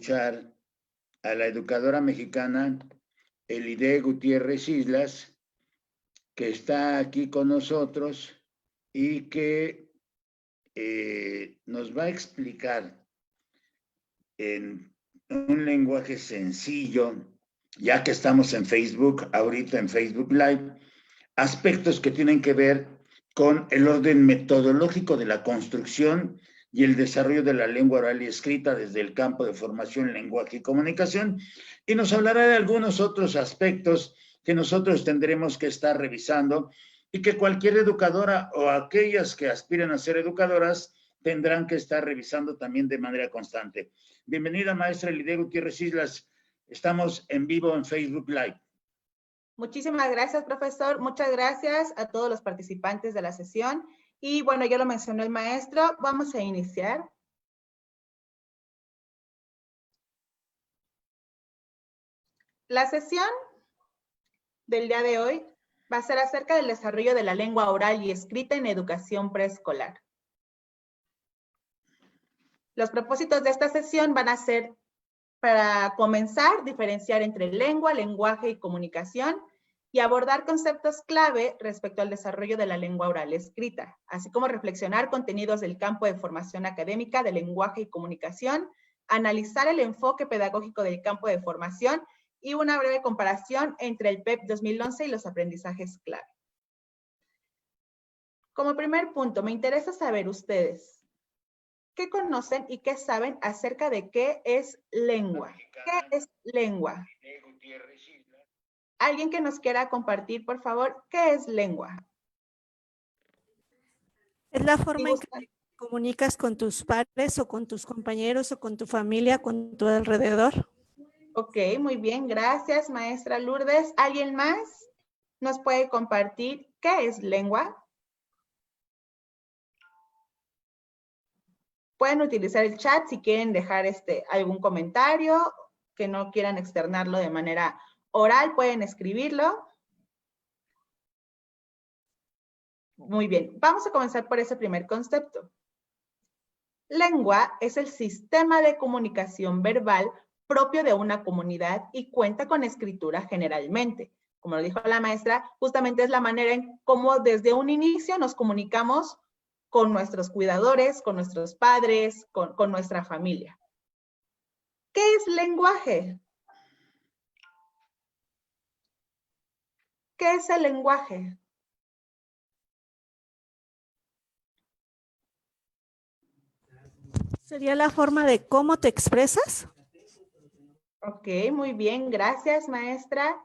escuchar a la educadora mexicana Elide Gutiérrez Islas, que está aquí con nosotros y que nos va a explicar en un lenguaje sencillo, ya que estamos en Facebook, ahorita en Facebook Live, aspectos que tienen que ver con el orden metodológico de la construcción y el desarrollo de la lengua oral y escrita desde el campo de formación, lenguaje y comunicación, y nos hablará de algunos otros aspectos que nosotros tendremos que estar revisando y que cualquier educadora o aquellas que aspiren a ser educadoras tendrán que estar revisando también de manera constante. Bienvenida, maestra Elide Gutiérrez Islas. Estamos en vivo en Facebook Live. Muchísimas gracias, profesor. Muchas gracias a todos los participantes de la sesión. Y bueno, ya lo mencionó el maestro. Vamos a iniciar. La sesión del día de hoy va a ser acerca del desarrollo de la lengua oral y escrita en educación preescolar. Los propósitos de esta sesión van a ser, para comenzar, diferenciar entre lengua, lenguaje y comunicación y abordar conceptos clave respecto al desarrollo de la lengua oral escrita, así como reflexionar contenidos del campo de formación académica de lenguaje y comunicación, analizar el enfoque pedagógico del campo de formación y una breve comparación entre el PEP 2011 y los aprendizajes clave. Como primer punto, me interesa saber ustedes, ¿qué conocen y qué saben acerca de qué es lengua? ¿Qué es lengua? ¿Alguien que nos quiera compartir, por favor, qué es lengua? Es la forma en que te comunicas con tus padres o con tus compañeros o con tu familia, con tu alrededor. Ok, muy bien, gracias, maestra Lourdes. ¿Alguien más nos puede compartir qué es lengua? Pueden utilizar el chat si quieren dejar algún comentario, que no quieran externarlo de manera oral, pueden escribirlo. Muy bien, vamos a comenzar por ese primer concepto. Lengua es el sistema de comunicación verbal propio de una comunidad y cuenta con escritura generalmente. Como lo dijo la maestra, justamente es la manera en cómo desde un inicio nos comunicamos con nuestros cuidadores, con nuestros padres, con nuestra familia. ¿Qué es lenguaje? ¿Qué es el lenguaje? ¿Sería la forma de cómo te expresas? Ok, muy bien, gracias, maestra.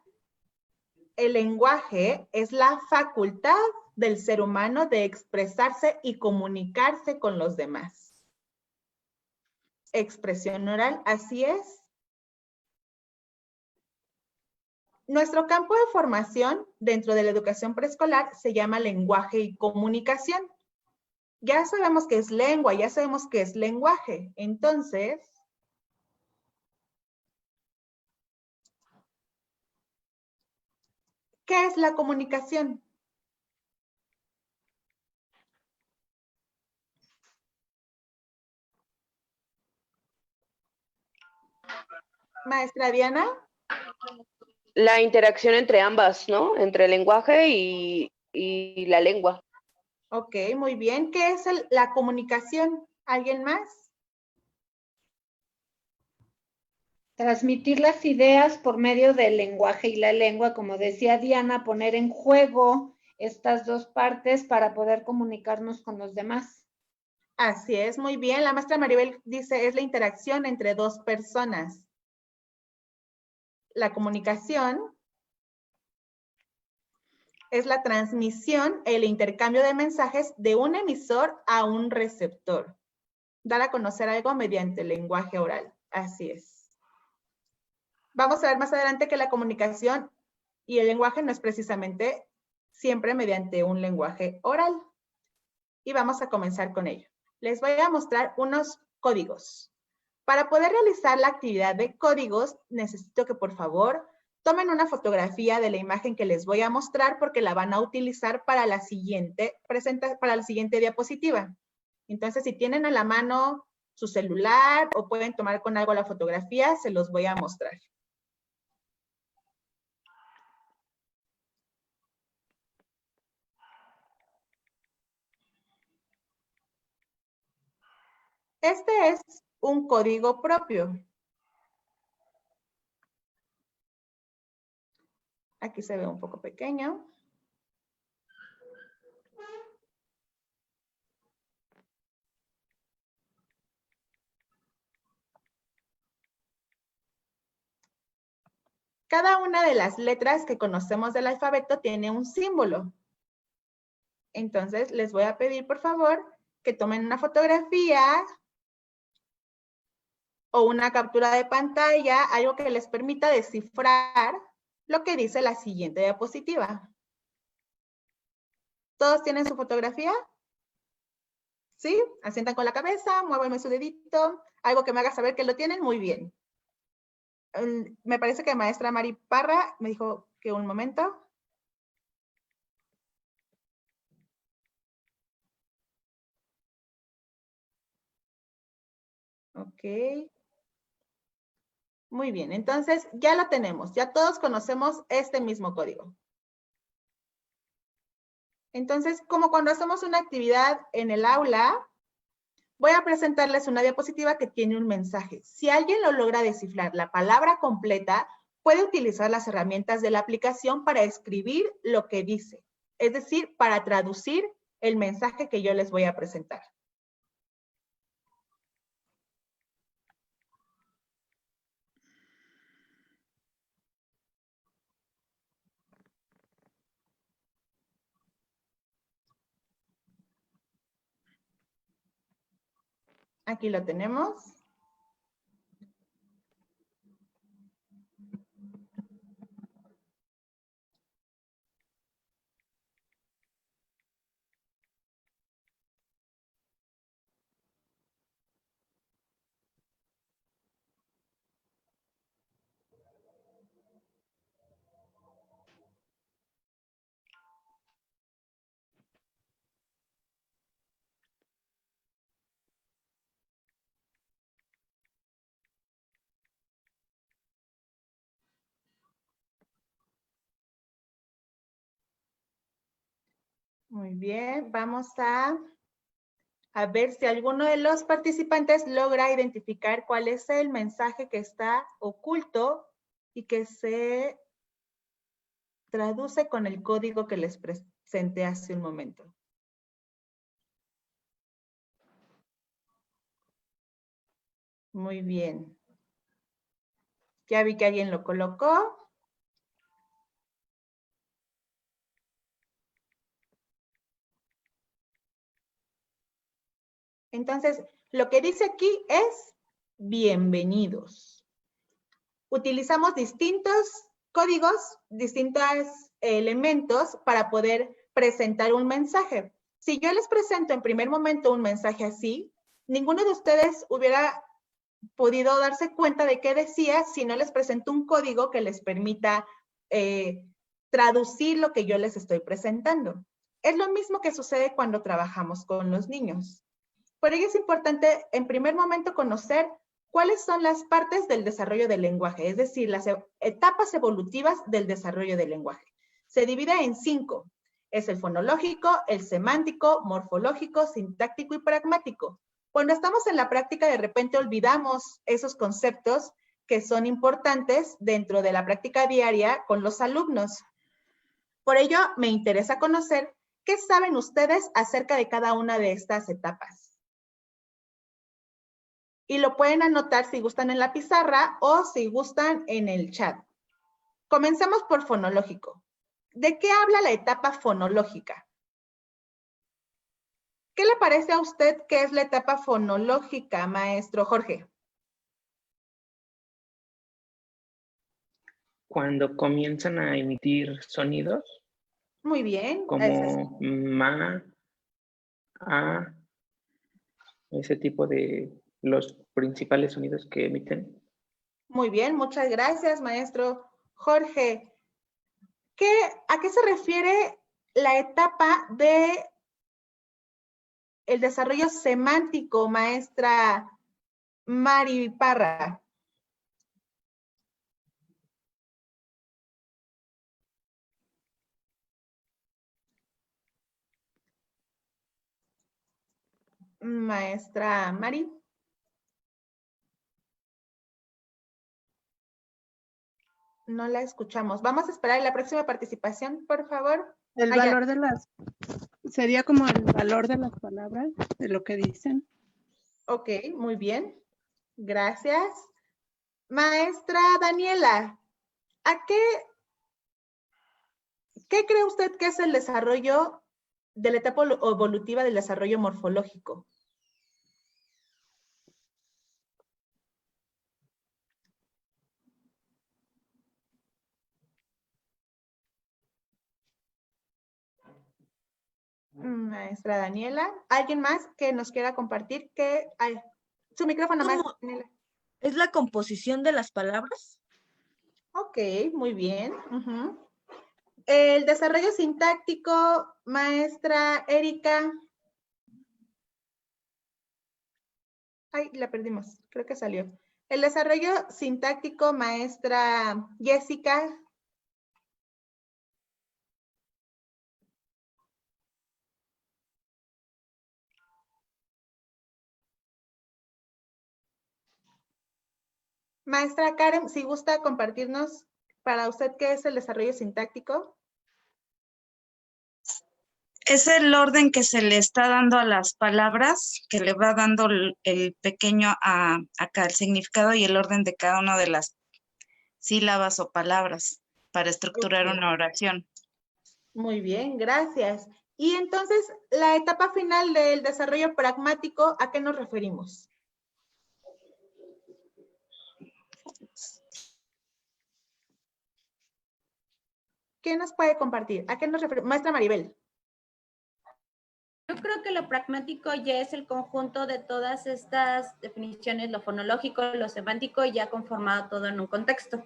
El lenguaje es la facultad del ser humano de expresarse y comunicarse con los demás. Expresión oral, así es. Nuestro campo de formación dentro de la educación preescolar se llama lenguaje y comunicación. Ya sabemos qué es lengua, ya sabemos qué es lenguaje. Entonces, ¿qué es la comunicación? Maestra Diana. La interacción entre ambas, ¿no? Entre el lenguaje y la lengua. Ok, muy bien. ¿Qué es la comunicación? ¿Alguien más? Transmitir las ideas por medio del lenguaje y la lengua, como decía Diana, poner en juego estas dos partes para poder comunicarnos con los demás. Así es, muy bien. La maestra Maribel dice, es la interacción entre dos personas. La comunicación es la transmisión, el intercambio de mensajes de un emisor a un receptor. Dar a conocer algo mediante el lenguaje oral. Así es. Vamos a ver más adelante que la comunicación y el lenguaje no es precisamente siempre mediante un lenguaje oral. Y vamos a comenzar con ello. Les voy a mostrar unos códigos. Para poder realizar la actividad de códigos, necesito que por favor tomen una fotografía de la imagen que les voy a mostrar porque la van a utilizar para la siguiente diapositiva. Entonces, si tienen a la mano su celular o pueden tomar con algo la fotografía, se los voy a mostrar. Este es un código propio. Aquí se ve un poco pequeño. Cada una de las letras que conocemos del alfabeto tiene un símbolo. Entonces, les voy a pedir, por favor, que tomen una fotografía o una captura de pantalla, algo que les permita descifrar lo que dice la siguiente diapositiva. ¿Todos tienen su fotografía? ¿Sí? Asientan con la cabeza, muévanme su dedito, algo que me haga saber que lo tienen, muy bien. Me parece que maestra Mari Parra me dijo que un momento. Ok. Muy bien, entonces ya lo tenemos, ya todos conocemos este mismo código. Entonces, como cuando hacemos una actividad en el aula, voy a presentarles una diapositiva que tiene un mensaje. Si alguien lo logra descifrar la palabra completa, puede utilizar las herramientas de la aplicación para escribir lo que dice, es decir, para traducir el mensaje que yo les voy a presentar. Aquí lo tenemos. Muy bien, vamos a ver si alguno de los participantes logra identificar cuál es el mensaje que está oculto y que se traduce con el código que les presenté hace un momento. Muy bien. Ya vi que alguien lo colocó. Entonces, lo que dice aquí es bienvenidos. Utilizamos distintos códigos, distintos elementos para poder presentar un mensaje. Si yo les presento en primer momento un mensaje así, ninguno de ustedes hubiera podido darse cuenta de qué decía si no les presento un código que les permita traducir lo que yo les estoy presentando. Es lo mismo que sucede cuando trabajamos con los niños. Por ello es importante, en primer momento, conocer cuáles son las partes del desarrollo del lenguaje, es decir, las etapas evolutivas del desarrollo del lenguaje. Se divide en 5. Es el fonológico, el semántico, morfológico, sintáctico y pragmático. Cuando estamos en la práctica, de repente olvidamos esos conceptos que son importantes dentro de la práctica diaria con los alumnos. Por ello, me interesa conocer qué saben ustedes acerca de cada una de estas etapas. Y lo pueden anotar si gustan en la pizarra o si gustan en el chat. Comencemos por fonológico. ¿De qué habla la etapa fonológica? ¿Qué le parece a usted que es la etapa fonológica, maestro Jorge? Cuando comienzan a emitir sonidos. Muy bien. Como ma, a, ese tipo de los principales sonidos que emiten. Muy bien, muchas gracias, maestro Jorge. ¿A qué se refiere la etapa de el desarrollo semántico, maestra Mari Parra. Maestra Mari. No la escuchamos. Vamos a esperar la próxima participación, por favor. El valor de las, sería como el valor de las palabras, de lo que dicen. Ok, muy bien. Gracias. Maestra Daniela, ¿qué cree usted que es el desarrollo de la etapa evolutiva del desarrollo morfológico? Maestra Daniela, ¿alguien más que nos quiera compartir? Su micrófono, maestra Daniela. ¿Es la composición de las palabras? Ok, muy bien. El desarrollo sintáctico, maestra Erika. Ay, la perdimos, creo que salió. El desarrollo sintáctico, maestra Jessica. Maestra Karen, si gusta compartirnos para usted qué es el desarrollo sintáctico. Es el orden que se le está dando a las palabras, que le va dando el pequeño acá el significado y el orden de cada una de las sílabas o palabras para estructurar una oración. Muy bien, gracias. Y entonces, la etapa final del desarrollo pragmático, ¿a qué nos referimos? ¿Quién nos puede compartir? ¿A qué nos referimos? Maestra Maribel. Yo creo que lo pragmático ya es el conjunto de todas estas definiciones, lo fonológico, lo semántico, ya conformado todo en un contexto.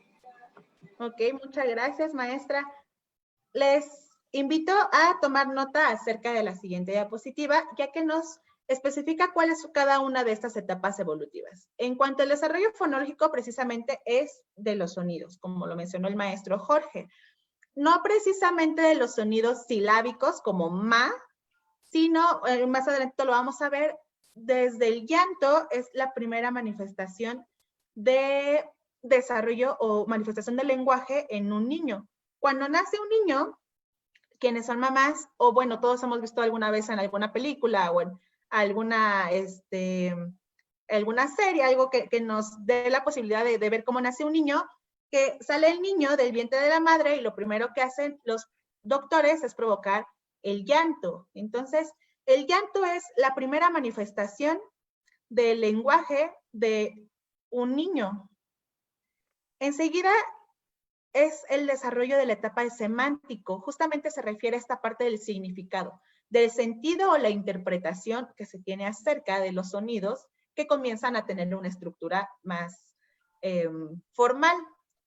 Ok, muchas gracias, maestra. Les invito a tomar nota acerca de la siguiente diapositiva, ya que nos especifica cuál es cada una de estas etapas evolutivas. En cuanto al desarrollo fonológico, precisamente es de los sonidos, como lo mencionó el maestro Jorge. No precisamente de los sonidos silábicos como ma, sino, más adelante lo vamos a ver, desde el llanto es la primera manifestación de desarrollo o manifestación del lenguaje en un niño. Cuando nace un niño, quienes son mamás, o bueno, todos hemos visto alguna vez en alguna película o en alguna serie, algo que nos dé la posibilidad de ver cómo nace un niño, que sale el niño del vientre de la madre y lo primero que hacen los doctores es provocar el llanto. Entonces, el llanto es la primera manifestación del lenguaje de un niño. Enseguida es el desarrollo de la etapa de semántico. Justamente se refiere a esta parte del significado, del sentido o la interpretación que se tiene acerca de los sonidos que comienzan a tener una estructura más formal.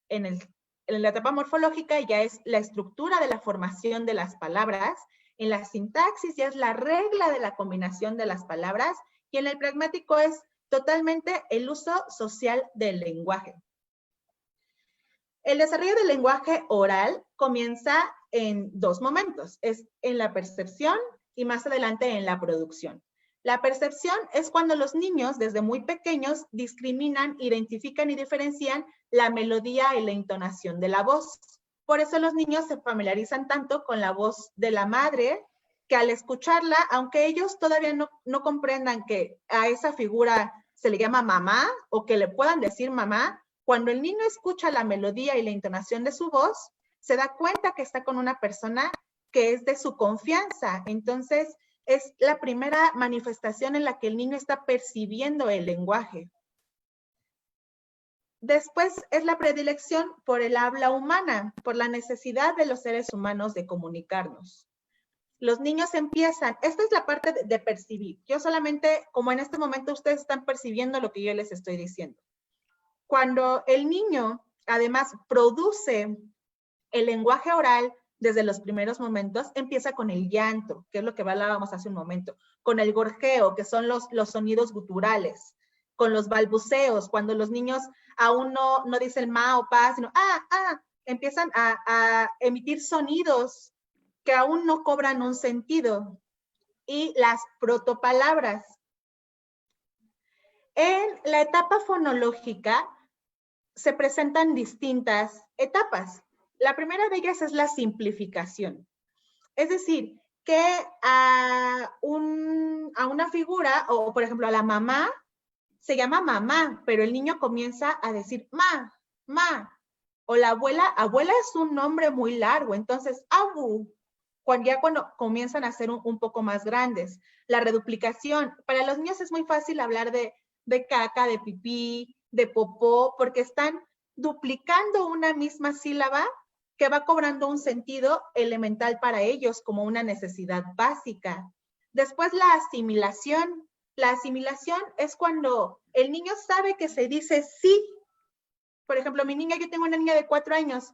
En la etapa morfológica ya es la estructura de la formación de las palabras. En la sintaxis ya es la regla de la combinación de las palabras. Y en el pragmático es totalmente el uso social del lenguaje. El desarrollo del lenguaje oral comienza en dos momentos. Es en la percepción y más adelante en la producción. La percepción es cuando los niños, desde muy pequeños, discriminan, identifican y diferencian la melodía y la entonación de la voz. Por eso los niños se familiarizan tanto con la voz de la madre, que al escucharla, aunque ellos todavía no comprendan que a esa figura se le llama mamá o que le puedan decir mamá, cuando el niño escucha la melodía y la entonación de su voz, se da cuenta que está con una persona que es de su confianza. Entonces, es la primera manifestación en la que el niño está percibiendo el lenguaje. Después es la predilección por el habla humana, por la necesidad de los seres humanos de comunicarnos. Los niños empiezan, esta es la parte de percibir. Yo solamente, como en este momento ustedes están percibiendo lo que yo les estoy diciendo. Cuando el niño, además, produce el lenguaje oral desde los primeros momentos, empieza con el llanto, que es lo que hablábamos hace un momento, con el gorjeo, que son los sonidos guturales. con los balbuceos, cuando los niños aún no dicen ma o pa, sino empiezan a emitir sonidos que aún no cobran un sentido. Y las protopalabras. En la etapa fonológica se presentan distintas etapas. La primera de ellas es la simplificación. Es decir, que a una figura, o por ejemplo a la mamá, se llama mamá, pero el niño comienza a decir ma. O la abuela es un nombre muy largo, entonces abu, cuando comienzan a ser un poco más grandes. La reduplicación, para los niños es muy fácil hablar de caca, de pipí, de popó, porque están duplicando una misma sílaba que va cobrando un sentido elemental para ellos como una necesidad básica. Después la asimilación. La asimilación es cuando el niño sabe que se dice sí. Por ejemplo, yo tengo una niña de 4 años,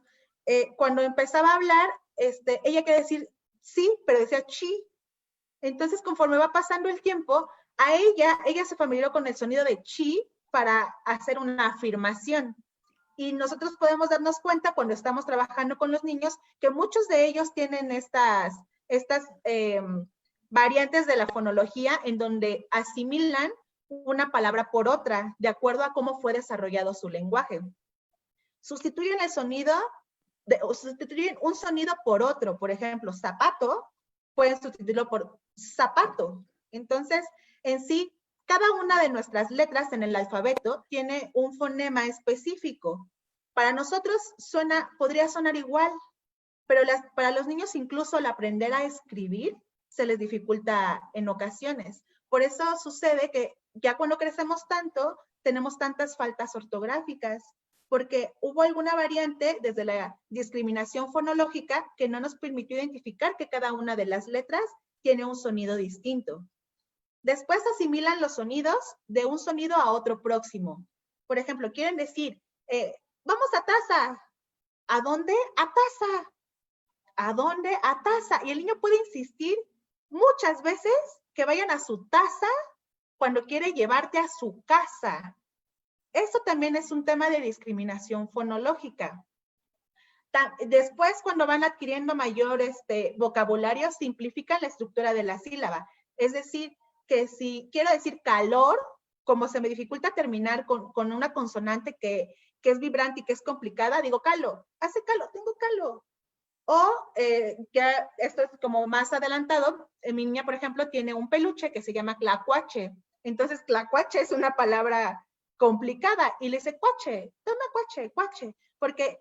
cuando empezaba a hablar, ella quería decir sí, pero decía chi. Entonces, conforme va pasando el tiempo, a ella se familiarizó con el sonido de chi para hacer una afirmación. Y nosotros podemos darnos cuenta cuando estamos trabajando con los niños que muchos de ellos tienen estas variantes de la fonología en donde asimilan una palabra por otra, de acuerdo a cómo fue desarrollado su lenguaje. Sustituyen sustituyen un sonido por otro. Por ejemplo, zapato, pueden sustituirlo por zapato. Entonces, en sí, cada una de nuestras letras en el alfabeto tiene un fonema específico. Para nosotros podría sonar igual, pero para los niños incluso el aprender a escribir se les dificulta en ocasiones. Por eso sucede que ya cuando crecemos tanto, tenemos tantas faltas ortográficas, porque hubo alguna variante desde la discriminación fonológica que no nos permitió identificar que cada una de las letras tiene un sonido distinto. Después asimilan los sonidos de un sonido a otro próximo. Por ejemplo, quieren decir, vamos a taza. ¿A dónde? A taza. ¿A dónde? A taza. Y el niño puede insistir muchas veces que vayan a su taza cuando quiere llevarte a su casa. Eso también es un tema de discriminación fonológica. Después, cuando van adquiriendo mayor vocabulario, simplifican la estructura de la sílaba. Es decir, que si quiero decir calor, como se me dificulta terminar con una consonante que es vibrante y que es complicada, digo calo, hace calo, tengo calo. O ya esto es como más adelantado, mi niña, por ejemplo, tiene un peluche que se llama tlacuache. Entonces, tlacuache es una palabra complicada y le dice cuache, toma cuache, cuache, porque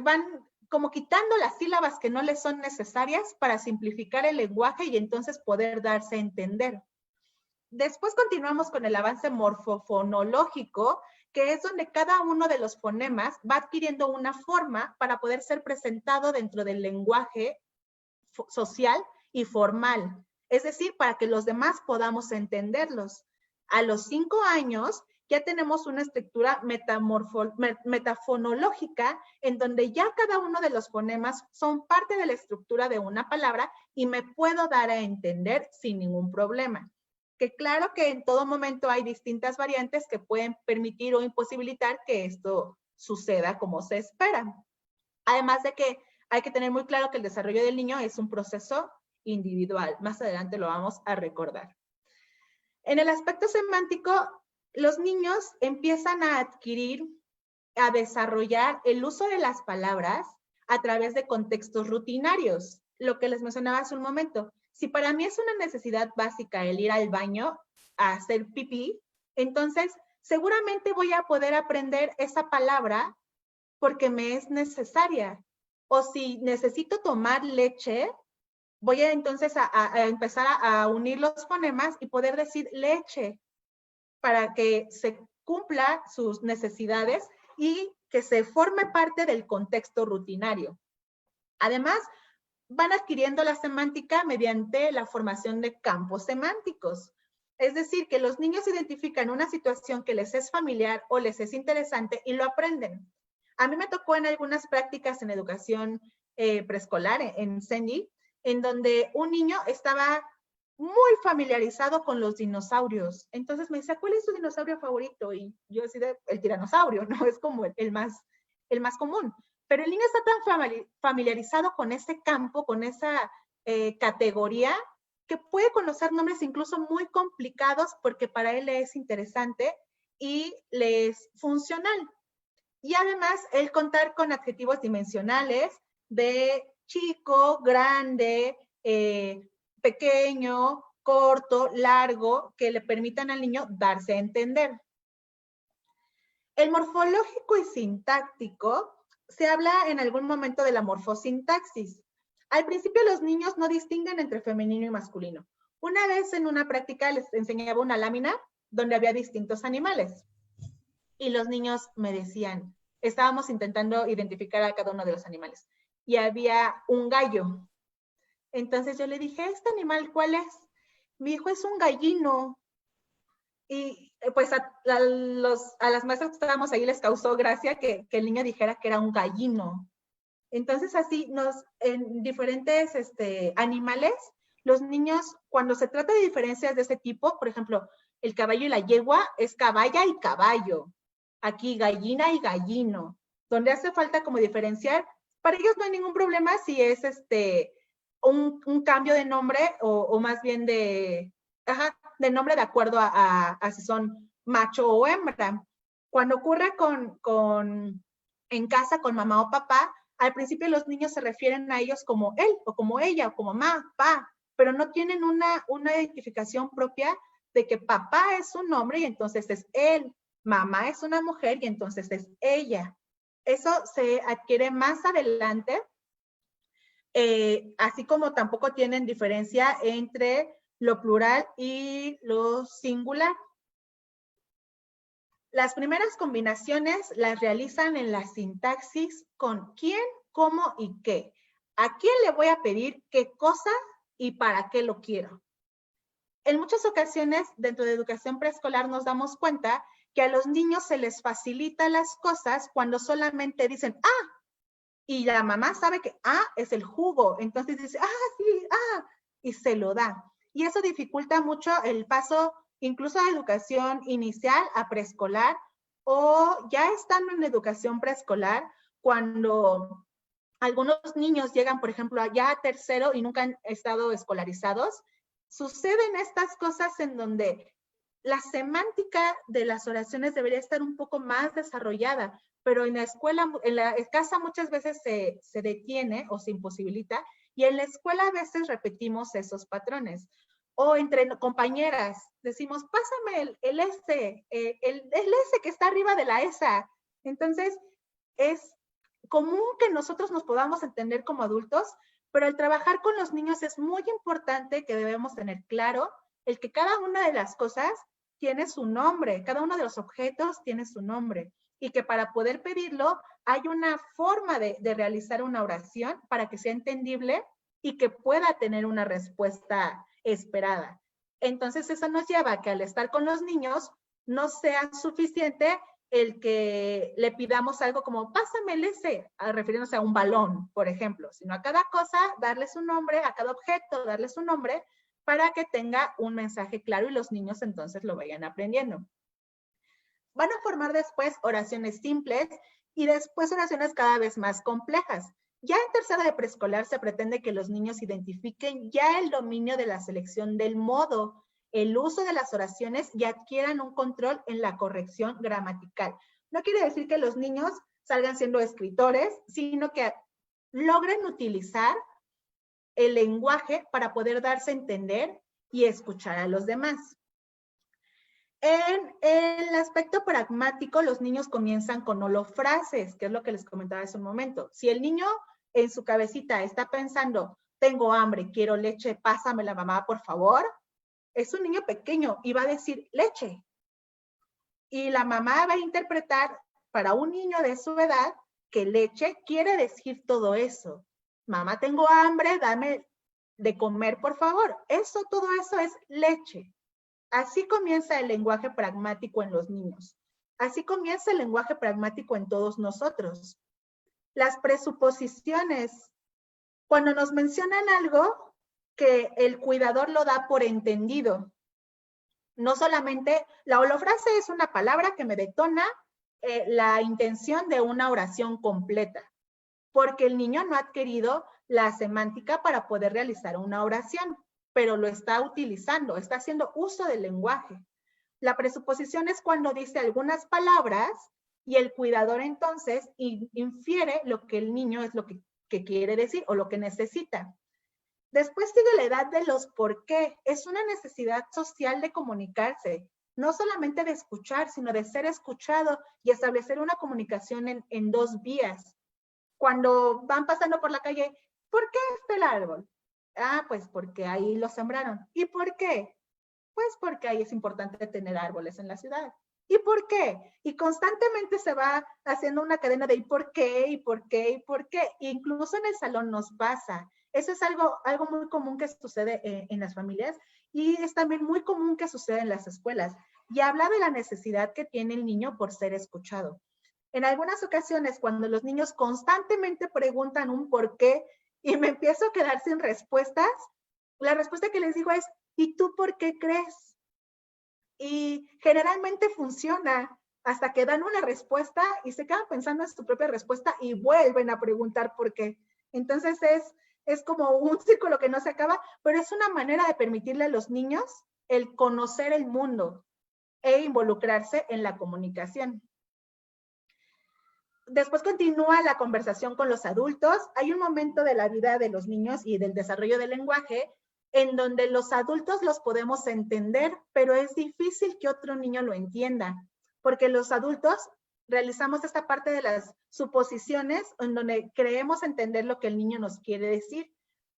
van como quitando las sílabas que no les son necesarias para simplificar el lenguaje y entonces poder darse a entender. Después continuamos con el avance morfofonológico, que es donde cada uno de los fonemas va adquiriendo una forma para poder ser presentado dentro del lenguaje social y formal. Es decir, para que los demás podamos entenderlos. A los 5 años ya tenemos una estructura metafonológica en donde ya cada uno de los fonemas son parte de la estructura de una palabra y me puedo dar a entender sin ningún problema. Que claro que en todo momento hay distintas variantes que pueden permitir o imposibilitar que esto suceda como se espera. Además de que hay que tener muy claro que el desarrollo del niño es un proceso individual. Más adelante lo vamos a recordar. En el aspecto semántico, los niños empiezan a adquirir, a desarrollar el uso de las palabras a través de contextos rutinarios, lo que les mencionaba hace un momento. Si para mí es una necesidad básica el ir al baño a hacer pipí, entonces seguramente voy a poder aprender esa palabra porque me es necesaria. O si necesito tomar leche, voy a entonces a empezar a unir los fonemas y poder decir leche para que se cumpla sus necesidades y que se forme parte del contexto rutinario. Además, van adquiriendo la semántica mediante la formación de campos semánticos. Es decir, que los niños identifican una situación que les es familiar o les es interesante y lo aprenden. A mí me tocó en algunas prácticas en educación preescolar, en CENDI, en donde un niño estaba muy familiarizado con los dinosaurios. Entonces me decía, ¿cuál es tu dinosaurio favorito? Y yo decía, el tiranosaurio, ¿no? Es como el más común. Pero el niño está tan familiarizado con ese campo, con esa categoría, que puede conocer nombres incluso muy complicados porque para él le es interesante y le es funcional. Y además, el contar con adjetivos dimensionales de chico, grande, pequeño, corto, largo, que le permitan al niño darse a entender. El morfológico y sintáctico, se habla en algún momento de la morfosintaxis. Al principio los niños no distinguen entre femenino y masculino. Una vez en una práctica les enseñaba una lámina donde había distintos animales. Y los niños me decían, estábamos intentando identificar a cada uno de los animales. Y había un gallo. Entonces yo le dije, ¿este animal cuál es? Me dijo, es un gallino. Y pues a las maestras que estábamos ahí les causó gracia que el niño dijera que era un gallino. Entonces así en diferentes animales, los niños, cuando se trata de diferencias de ese tipo, por ejemplo, el caballo y la yegua es caballa y caballo. Aquí gallina y gallino. Donde hace falta como diferenciar, para ellos no hay ningún problema si es un cambio de nombre o más bien de nombre de acuerdo a si son macho o hembra. Cuando ocurre en casa con mamá o papá, al principio los niños se refieren a ellos como él o como ella o como mamá, pa, pero no tienen una identificación propia de que papá es un hombre y entonces es él, mamá es una mujer y entonces es ella. Eso se adquiere más adelante, así como tampoco tienen diferencia entre lo plural y lo singular. Las primeras combinaciones las realizan en la sintaxis con quién, cómo y qué. ¿A quién le voy a pedir qué cosa y para qué lo quiero? En muchas ocasiones, dentro de educación preescolar, nos damos cuenta que a los niños se les facilita las cosas cuando solamente dicen, y la mamá sabe que es el jugo. Entonces dice, sí, y se lo da. Y eso dificulta mucho el paso incluso a educación inicial, a preescolar, o ya estando en educación preescolar, cuando algunos niños llegan, por ejemplo, ya a tercero y nunca han estado escolarizados, suceden estas cosas en donde la semántica de las oraciones debería estar un poco más desarrollada, pero en la escuela, en la casa muchas veces se detiene o se imposibilita, y en la escuela a veces repetimos esos patrones. O entre compañeras, decimos, pásame el S, el S que está arriba de la ESA. Entonces, es común que nosotros nos podamos entender como adultos, pero al trabajar con los niños es muy importante que debemos tener claro el que cada una de las cosas tiene su nombre, cada uno de los objetos tiene su nombre, y que para poder pedirlo hay una forma de realizar una oración para que sea entendible y que pueda tener una respuesta esperada. Entonces eso nos lleva a que al estar con los niños no sea suficiente el que le pidamos algo como pásame el S, refiriéndose a un balón, por ejemplo, sino a cada cosa darle su nombre, a cada objeto darle su nombre para que tenga un mensaje claro y los niños entonces lo vayan aprendiendo. Van a formar después oraciones simples y después oraciones cada vez más complejas. Ya en tercera de preescolar se pretende que los niños identifiquen ya el dominio de la selección del modo, el uso de las oraciones y adquieran un control en la corrección gramatical. No quiere decir que los niños salgan siendo escritores, sino que logren utilizar el lenguaje para poder darse a entender y escuchar a los demás. En el aspecto pragmático, los niños comienzan con holofrases, que es lo que les comentaba hace un momento. Si el niño en su cabecita está pensando, tengo hambre, quiero leche, pásame la mamá, por favor, es un niño pequeño y va a decir leche. Y la mamá va a interpretar para un niño de su edad que leche quiere decir todo eso. Mamá, tengo hambre, dame de comer, por favor. Todo eso es leche. Así comienza el lenguaje pragmático en los niños. Así comienza el lenguaje pragmático en todos nosotros. Las presuposiciones. Cuando nos mencionan algo, que el cuidador lo da por entendido. No solamente, la holofrase es una palabra que me detona la intención de una oración completa, porque el niño no ha adquirido la semántica para poder realizar una oración, pero lo está utilizando, está haciendo uso del lenguaje. La presuposición es cuando dice algunas palabras y el cuidador entonces infiere lo que el niño es lo que quiere decir o lo que necesita. Después sigue la edad de los por qué. Es una necesidad social de comunicarse, no solamente de escuchar, sino de ser escuchado y establecer una comunicación en dos vías. Cuando van pasando por la calle, ¿por qué está el árbol? Ah, pues porque ahí lo sembraron. ¿Y por qué? Pues porque ahí es importante tener árboles en la ciudad. ¿Y por qué? Y constantemente se va haciendo una cadena de ¿y por qué? ¿Y por qué? ¿Y por qué? Incluso en el salón nos pasa. Eso es algo muy común que sucede en las familias y es también muy común que sucede en las escuelas. Y habla de la necesidad que tiene el niño por ser escuchado. En algunas ocasiones, cuando los niños constantemente preguntan un por qué y me empiezo a quedar sin respuestas, la respuesta que les digo es, ¿y tú por qué crees? Y generalmente funciona hasta que dan una respuesta y se quedan pensando en su propia respuesta y vuelven a preguntar por qué. Entonces es como un círculo que no se acaba, pero es una manera de permitirle a los niños el conocer el mundo e involucrarse en la comunicación. Después continúa la conversación con los adultos. Hay un momento de la vida de los niños y del desarrollo del lenguaje en donde los adultos los podemos entender, pero es difícil que otro niño lo entienda, porque los adultos realizamos esta parte de las suposiciones en donde creemos entender lo que el niño nos quiere decir,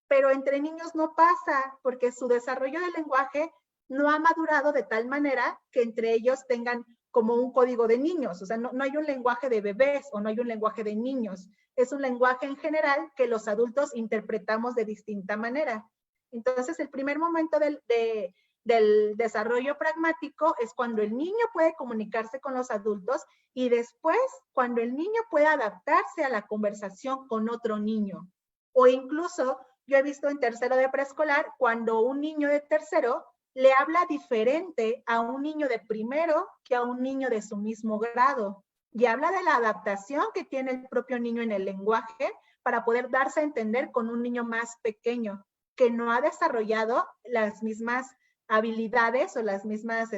pero entre niños no pasa, porque su desarrollo del lenguaje no ha madurado de tal manera que entre ellos tengan como un código de niños, o sea, no hay un lenguaje de bebés o no hay un lenguaje de niños, es un lenguaje en general que los adultos interpretamos de distinta manera. Entonces, el primer momento del desarrollo pragmático es cuando el niño puede comunicarse con los adultos y después cuando el niño puede adaptarse a la conversación con otro niño. O incluso, yo he visto en tercero de preescolar, cuando un niño de tercero le habla diferente a un niño de primero que a un niño de su mismo grado. Y habla de la adaptación que tiene el propio niño en el lenguaje para poder darse a entender con un niño más pequeño, que no ha desarrollado las mismas habilidades o las mismas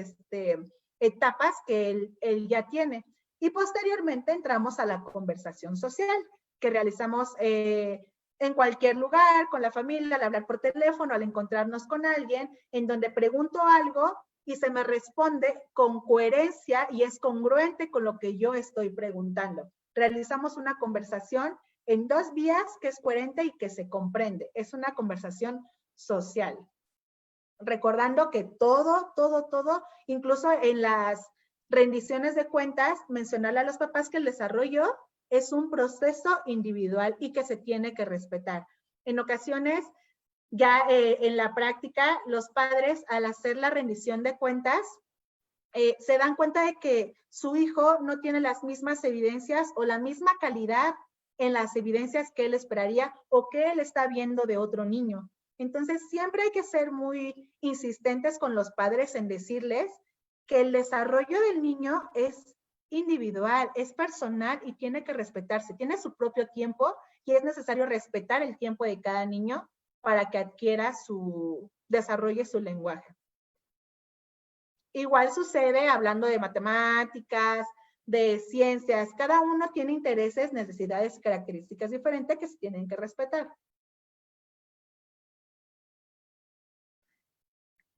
etapas que él ya tiene. Y posteriormente entramos a la conversación social que realizamos en cualquier lugar, con la familia, al hablar por teléfono, al encontrarnos con alguien, en donde pregunto algo y se me responde con coherencia y es congruente con lo que yo estoy preguntando. Realizamos una conversación en dos vías que es coherente y que se comprende. Es una conversación social. Recordando que todo, incluso en las rendiciones de cuentas, mencionarle a los papás que el desarrollo es un proceso individual y que se tiene que respetar. En ocasiones, ya en la práctica, los padres al hacer la rendición de cuentas, se dan cuenta de que su hijo no tiene las mismas evidencias o la misma calidad en las evidencias que él esperaría o que él está viendo de otro niño. Entonces, siempre hay que ser muy insistentes con los padres en decirles que el desarrollo del niño es individual, es personal y tiene que respetarse. Tiene su propio tiempo y es necesario respetar el tiempo de cada niño para que adquiera desarrolle su lenguaje. Igual sucede hablando de matemáticas, de ciencias. Cada uno tiene intereses, necesidades, características diferentes que se tienen que respetar.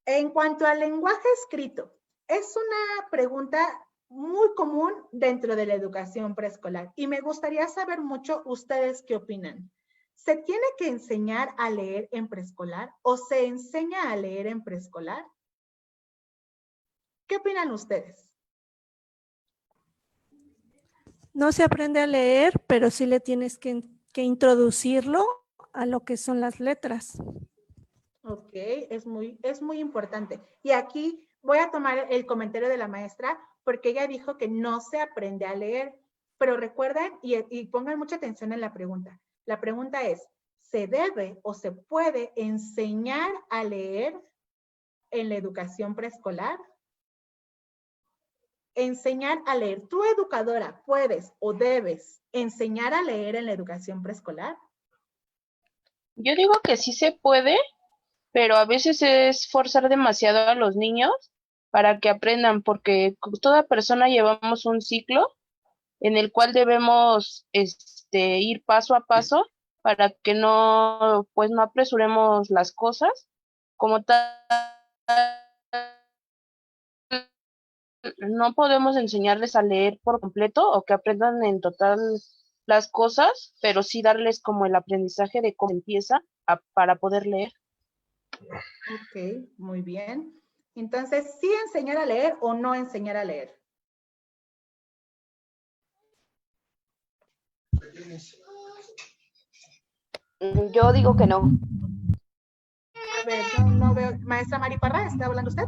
En cuanto al lenguaje escrito, es una pregunta muy común dentro de la educación preescolar y me gustaría saber mucho ustedes qué opinan. ¿Se tiene que enseñar a leer en preescolar o se enseña a leer en preescolar? ¿Qué opinan ustedes? No se aprende a leer, pero sí le tienes que introducirlo a lo que son las letras. Ok, es muy importante. Y aquí voy a tomar el comentario de la maestra porque ella dijo que no se aprende a leer, pero recuerden y pongan mucha atención en la pregunta. La pregunta es, ¿se debe o se puede enseñar a leer en la educación preescolar? Enseñar a leer. ¿Tú, educadora, puedes o debes enseñar a leer en la educación preescolar? Yo digo que sí se puede, pero a veces es forzar demasiado a los niños para que aprendan, porque toda persona llevamos un ciclo en el cual debemos ir paso a paso para que no, pues no apresuremos las cosas. Como tal, no podemos enseñarles a leer por completo o que aprendan en total las cosas, pero sí darles como el aprendizaje de cómo empieza para poder leer. Ok, muy bien. Entonces, ¿sí enseñar a leer o no enseñar a leer? Yo digo que no. A ver, no veo. Maestra Mari Parra, ¿está hablando usted?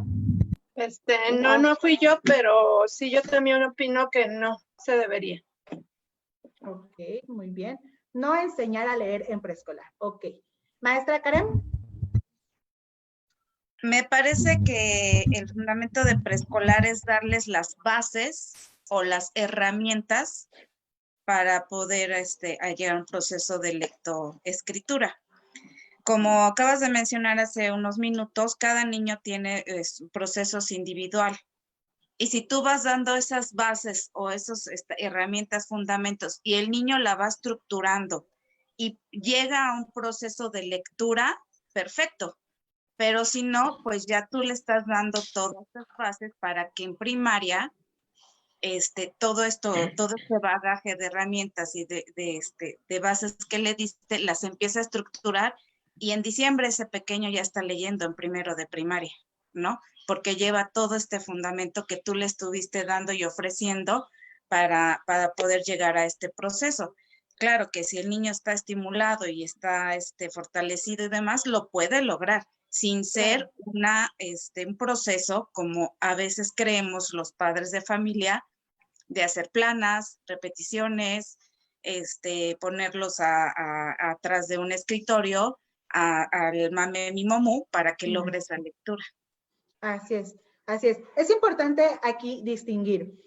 No fui yo, pero sí, yo también opino que no se debería. Ok, muy bien. No enseñar a leer en preescolar. Ok. Maestra Karen. Me parece que el fundamento de preescolar es darles las bases o las herramientas para poder llegar a un proceso de lectoescritura. Como acabas de mencionar hace unos minutos, cada niño tiene procesos individual. Y si tú vas dando esas bases o esas herramientas, fundamentos, y el niño la va estructurando y llega a un proceso de lectura, perfecto. Pero si no, pues ya tú le estás dando todas estas bases para que en primaria todo este bagaje de herramientas y de bases que le diste, las empieza a estructurar y en diciembre ese pequeño ya está leyendo en primero de primaria, ¿no? Porque lleva todo este fundamento que tú le estuviste dando y ofreciendo para poder llegar a este proceso. Claro que si el niño está estimulado y está fortalecido y demás, lo puede lograr sin ser un proceso como a veces creemos los padres de familia, de hacer planas, repeticiones, ponerlos atrás de un escritorio, al mame mi momu, para que logres la lectura. Así es, así es. Es importante aquí distinguir.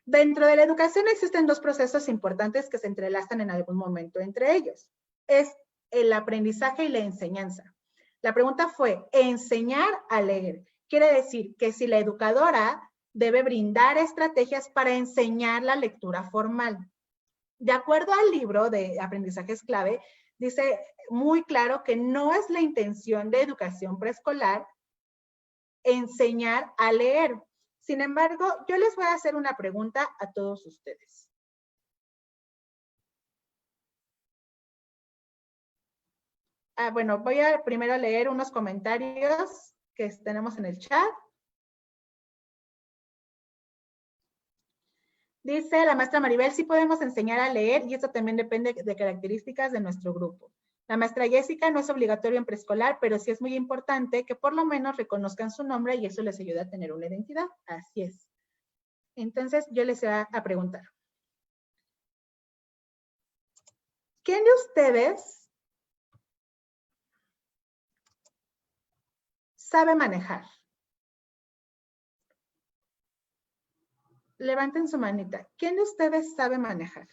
Dentro de la educación existen dos procesos importantes que se entrelazan en algún momento entre ellos. Es el aprendizaje y la enseñanza. La pregunta fue, enseñar a leer. Quiere decir que si la educadora debe brindar estrategias para enseñar la lectura formal. De acuerdo al libro de Aprendizajes Clave, dice muy claro que no es la intención de educación preescolar enseñar a leer. Sin embargo, yo les voy a hacer una pregunta a todos ustedes. Bueno, voy a primero leer unos comentarios que tenemos en el chat. Dice la maestra Maribel, sí podemos enseñar a leer y esto también depende de características de nuestro grupo. La maestra Jessica, no es obligatorio en preescolar, pero sí es muy importante que por lo menos reconozcan su nombre y eso les ayuda a tener una identidad. Así es. Entonces, yo les voy a preguntar. ¿Quién de ustedes sabe manejar? Levanten su manita. ¿Quién de ustedes sabe manejar?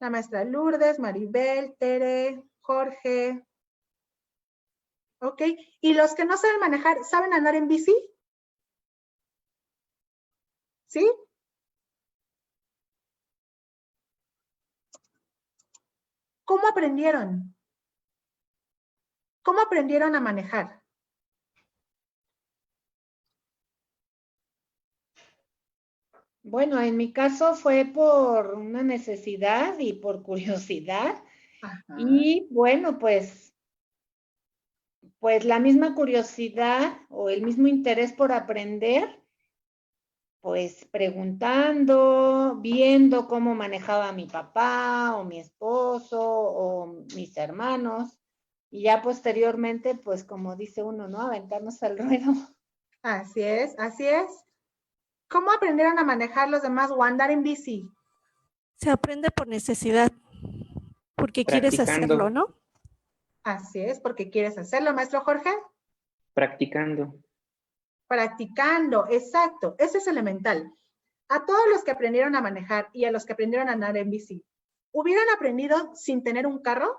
La maestra Lourdes, Maribel, Tere, Jorge. ¿Ok? ¿Y los que no saben manejar, saben andar en bici? ¿Sí? ¿Cómo aprendieron? ¿Cómo aprendieron a manejar? Bueno, en mi caso fue por una necesidad y por curiosidad. Ajá. Y bueno, pues la misma curiosidad o el mismo interés por aprender, pues preguntando, viendo cómo manejaba mi papá o mi esposo o mis hermanos. Y ya posteriormente, pues como dice uno, ¿no? Aventarnos al ruedo. Así es, así es. ¿Cómo aprendieron a manejar los demás o a andar en bici? Se aprende por necesidad, Porque quieres Practicando. hacerlo, ¿no? Así es, porque quieres hacerlo, maestro Jorge. Practicando. Practicando, exacto. Ese es elemental. A todos los que aprendieron a manejar y a los que aprendieron a andar en bici, ¿hubieran aprendido sin tener un carro?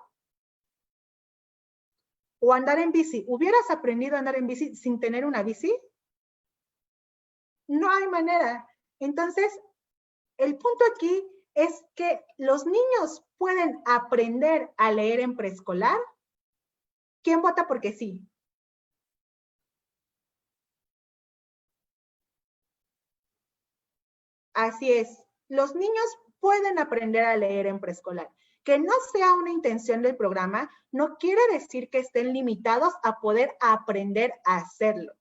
¿O andar en bici? ¿Hubieras aprendido a andar en bici sin tener una bici? No hay manera. Entonces, el punto aquí es que los niños pueden aprender a leer en preescolar. ¿Quién vota porque sí? Así es. Los niños pueden aprender a leer en preescolar. Que no sea una intención del programa no quiere decir que estén limitados a poder aprender a hacerlo.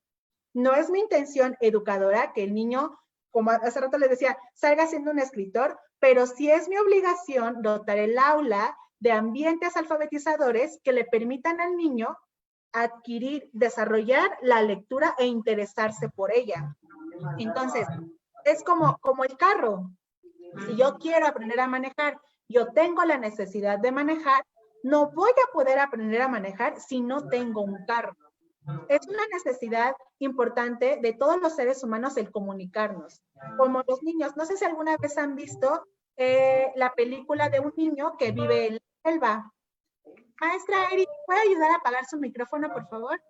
No es mi intención educadora que el niño, como hace rato les decía, salga siendo un escritor, pero sí es mi obligación dotar el aula de ambientes alfabetizadores que le permitan al niño adquirir, desarrollar la lectura e interesarse por ella. Entonces, es como el carro. Si yo quiero aprender a manejar, yo tengo la necesidad de manejar, no voy a poder aprender a manejar si no tengo un carro. Es una necesidad importante de todos los seres humanos el comunicarnos. Como los niños, no sé si alguna vez han visto la película de un niño que vive en la selva. Maestra Eri, ¿puede ayudar a apagar su micrófono, por favor?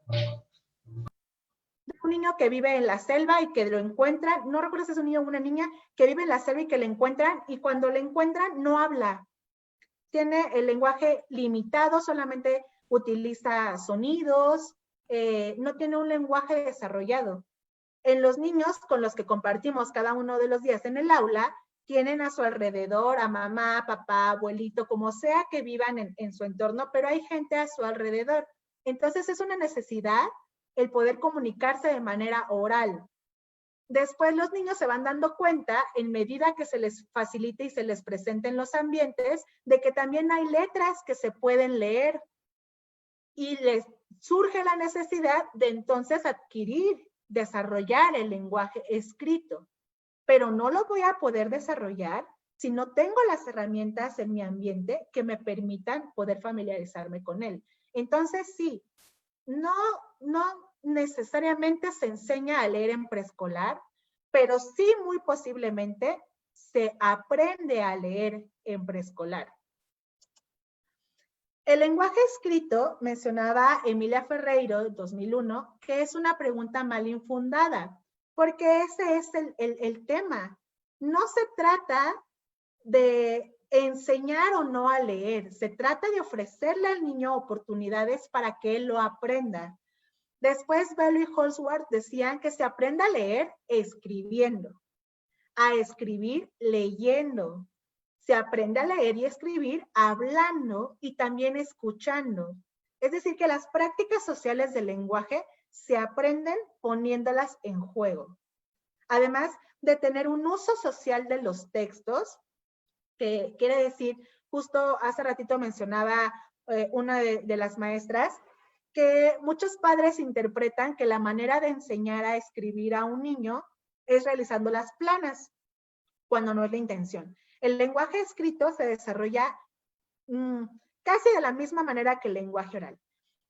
Un niño que vive en la selva y que lo encuentran, no recuerdo si es un niño o una niña, que vive en la selva y que le encuentran, y cuando le encuentran no habla. Tiene el lenguaje limitado, solamente utiliza sonidos, no tiene un lenguaje desarrollado. En los niños con los que compartimos cada uno de los días en el aula, tienen a su alrededor a mamá, papá, abuelito, como sea que vivan en su entorno, pero hay gente a su alrededor. Entonces es una necesidad el poder comunicarse de manera oral. Después los niños se van dando cuenta, en medida que se les facilite y se les presenten los ambientes, de que también hay letras que se pueden leer. Y les surge la necesidad de entonces adquirir, desarrollar el lenguaje escrito. Pero no lo voy a poder desarrollar si no tengo las herramientas en mi ambiente que me permitan poder familiarizarme con él. Entonces, sí, no necesariamente se enseña a leer en preescolar, pero sí muy posiblemente se aprende a leer en preescolar. El lenguaje escrito, mencionaba Emilia Ferreiro, 2001, que es una pregunta mal infundada, porque ese es el tema. No se trata de enseñar o no a leer, se trata de ofrecerle al niño oportunidades para que él lo aprenda. Después, Bello y Holsworth decían que se aprende a leer escribiendo, a escribir leyendo. Se aprende a leer y escribir hablando y también escuchando. Es decir, que las prácticas sociales del lenguaje se aprenden poniéndolas en juego. Además de tener un uso social de los textos, que quiere decir, justo hace ratito mencionaba una de las maestras, que muchos padres interpretan que la manera de enseñar a escribir a un niño es realizando las planas, cuando no es la intención. El lenguaje escrito se desarrolla casi de la misma manera que el lenguaje oral.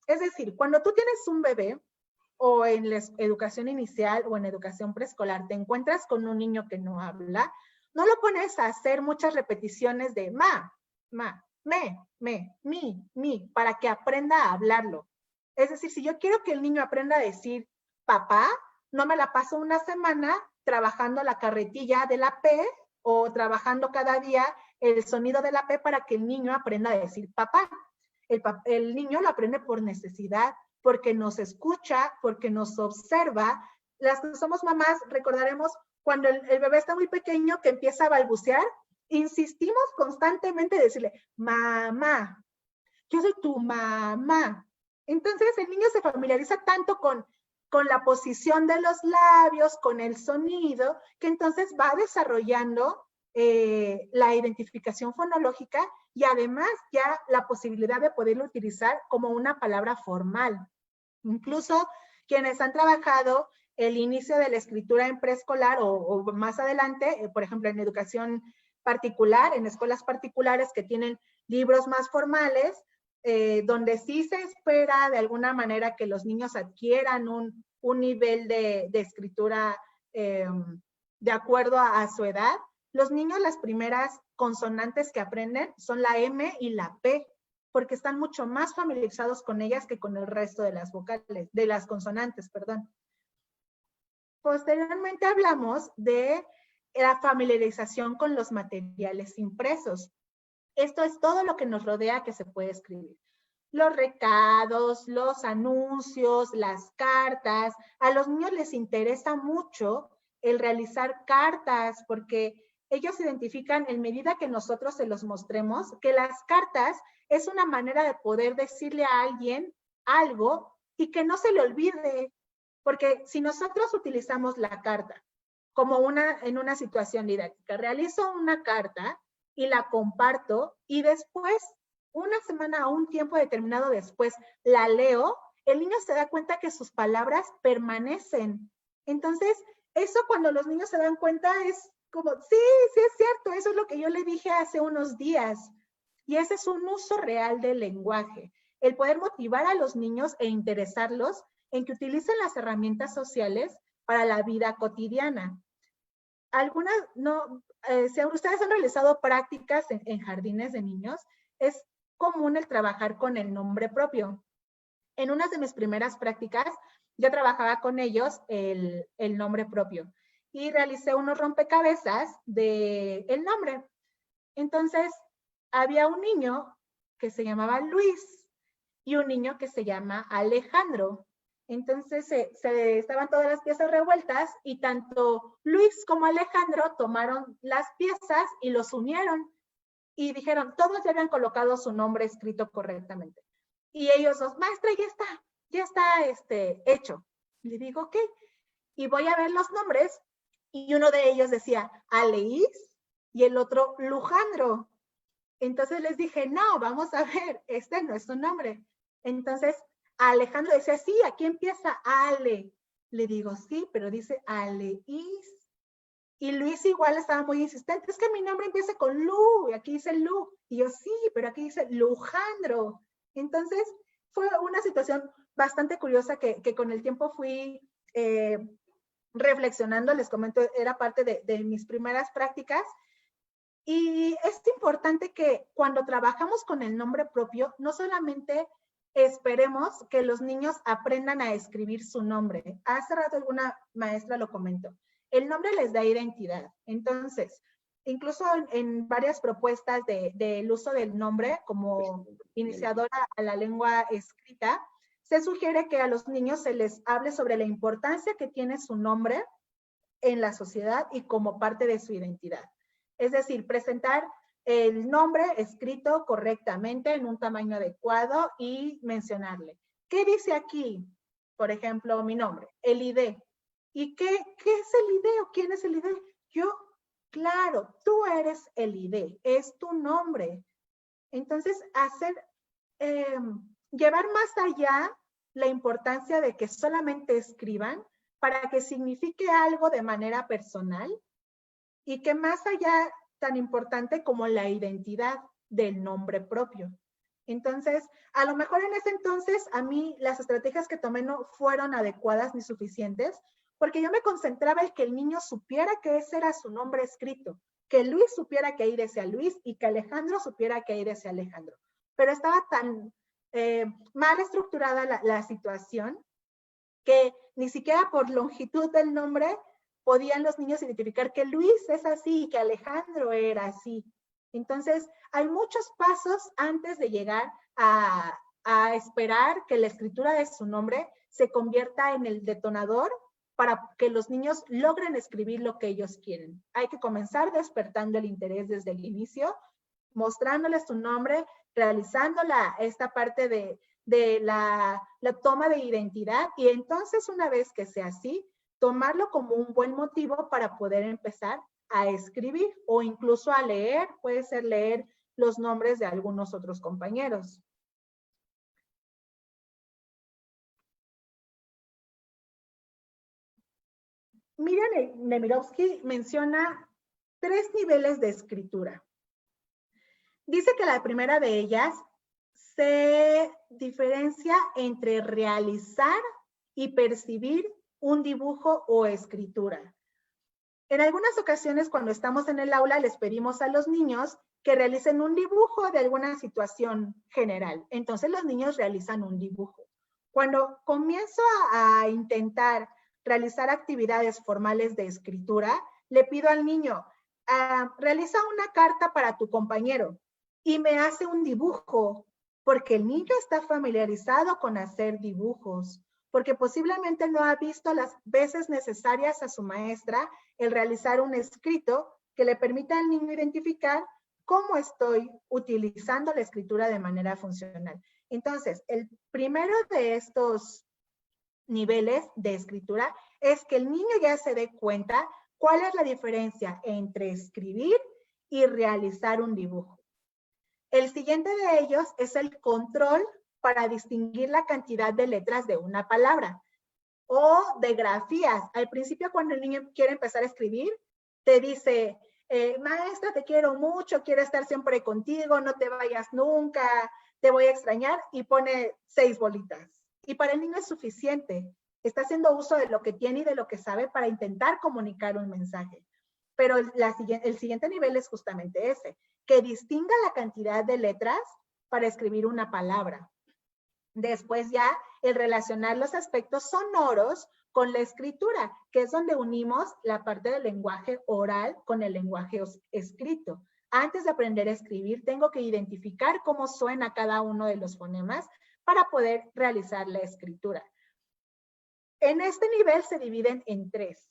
Es decir, cuando tú tienes un bebé, o en la educación inicial o en educación preescolar, te encuentras con un niño que no habla, no lo pones a hacer muchas repeticiones de me, mi, para que aprenda a hablarlo. Es decir, si yo quiero que el niño aprenda a decir papá, no me la paso una semana trabajando la carretilla de la P o trabajando cada día el sonido de la P para que el niño aprenda a decir papá. El niño lo aprende por necesidad, porque nos escucha, porque nos observa. Las que somos mamás recordaremos cuando el bebé está muy pequeño que empieza a balbucear, insistimos constantemente en decirle, mamá, yo soy tu mamá. Entonces el niño se familiariza tanto con la posición de los labios, con el sonido, que entonces va desarrollando la identificación fonológica y además ya la posibilidad de poderlo utilizar como una palabra formal. Incluso quienes han trabajado el inicio de la escritura en preescolar o más adelante, por ejemplo, en educación particular, en escuelas particulares que tienen libros más formales, donde sí se espera de alguna manera que los niños adquieran un nivel de escritura de acuerdo a su edad. Los niños, las primeras consonantes que aprenden son la M y la P, porque están mucho más familiarizados con ellas que con el resto de las vocales, de las consonantes, perdón. Posteriormente hablamos de la familiarización con los materiales impresos. Esto es todo lo que nos rodea que se puede escribir. Los recados, los anuncios, las cartas. A los niños les interesa mucho el realizar cartas porque ellos identifican en medida que nosotros se los mostremos que las cartas es una manera de poder decirle a alguien algo y que no se le olvide. Porque si nosotros utilizamos la carta como en una situación didáctica, realizo una carta y la comparto y después, una semana o un tiempo determinado después, la leo, el niño se da cuenta que sus palabras permanecen. Entonces, eso cuando los niños se dan cuenta es como, sí, sí es cierto, eso es lo que yo le dije hace unos días. Y ese es un uso real del lenguaje. El poder motivar a los niños e interesarlos en que utilicen las herramientas sociales para la vida cotidiana. Algunas, si ustedes han realizado prácticas en jardines de niños, es común el trabajar con el nombre propio. En una de mis primeras prácticas, yo trabajaba con ellos el nombre propio y realicé unos rompecabezas del nombre. Entonces, había un niño que se llamaba Luis y un niño que se llama Alejandro. Entonces estaban todas las piezas revueltas y tanto Luis como Alejandro tomaron las piezas y los unieron y dijeron, todos ya habían colocado su nombre escrito correctamente. Y ellos dos, maestra, ya está hecho. Le digo, ok. Y voy a ver los nombres y uno de ellos decía Aleís y el otro Lujandro. Entonces les dije, no, vamos a ver, este no es su nombre. Entonces Alejandro decía, sí, aquí empieza Ale. Le digo, sí, pero dice Aleís. Y Luis igual estaba muy insistente, es que mi nombre empieza con Lu, y aquí dice Lu. Y yo, sí, pero aquí dice Lujandro. Entonces, fue una situación bastante curiosa que con el tiempo fui reflexionando, les comento, era parte de mis primeras prácticas. Y es importante que cuando trabajamos con el nombre propio, no solamente esperemos que los niños aprendan a escribir su nombre. Hace rato alguna maestra lo comentó. El nombre les da identidad. Entonces, incluso en varias propuestas del uso del nombre como iniciadora a la lengua escrita, se sugiere que a los niños se les hable sobre la importancia que tiene su nombre en la sociedad y como parte de su identidad. Es decir, presentar el nombre escrito correctamente en un tamaño adecuado y mencionarle. ¿Qué dice aquí? Por ejemplo, mi nombre, el ID. ¿Y qué es el ID o quién es el ID? Yo, claro, tú eres el ID, es tu nombre. Entonces, llevar más allá la importancia de que solamente escriban para que signifique algo de manera personal y que más allá tan importante como la identidad del nombre propio. Entonces, a lo mejor en ese entonces a mí las estrategias que tomé no fueron adecuadas ni suficientes porque yo me concentraba en que el niño supiera que ese era su nombre escrito, que Luis supiera que ahí decía Luis y que Alejandro supiera que ahí decía Alejandro. Pero estaba tan mal estructurada la situación que ni siquiera por longitud del nombre podían los niños identificar que Luis es así y que Alejandro era así. Entonces, hay muchos pasos antes de llegar a esperar que la escritura de su nombre se convierta en el detonador para que los niños logren escribir lo que ellos quieren. Hay que comenzar despertando el interés desde el inicio, mostrándoles su nombre, realizando esta parte de la toma de identidad y entonces una vez que sea así, tomarlo como un buen motivo para poder empezar a escribir o incluso a leer, puede ser leer los nombres de algunos otros compañeros. Miriam Nemirovsky menciona 3 niveles de escritura. Dice que la primera de ellas se diferencia entre realizar y percibir un dibujo o escritura. En algunas ocasiones, cuando estamos en el aula, les pedimos a los niños que realicen un dibujo de alguna situación general. Entonces, los niños realizan un dibujo. Cuando comienzo a intentar realizar actividades formales de escritura, le pido al niño, realiza una carta para tu compañero y me hace un dibujo, porque el niño está familiarizado con hacer dibujos, porque posiblemente no ha visto las veces necesarias a su maestra el realizar un escrito que le permita al niño identificar cómo estoy utilizando la escritura de manera funcional. Entonces, el primero de estos niveles de escritura es que el niño ya se dé cuenta cuál es la diferencia entre escribir y realizar un dibujo. El siguiente de ellos es el control para distinguir la cantidad de letras de una palabra o de grafías. Al principio, cuando el niño quiere empezar a escribir, te dice, maestra, te quiero mucho, quiero estar siempre contigo, no te vayas nunca, te voy a extrañar, y pone 6 bolitas. Y para el niño es suficiente. Está haciendo uso de lo que tiene y de lo que sabe para intentar comunicar un mensaje. Pero el siguiente nivel es justamente ese, que distinga la cantidad de letras para escribir una palabra. Después ya el relacionar los aspectos sonoros con la escritura, que es donde unimos la parte del lenguaje oral con el lenguaje escrito. Antes de aprender a escribir, tengo que identificar cómo suena cada uno de los fonemas para poder realizar la escritura. En este nivel se dividen en 3.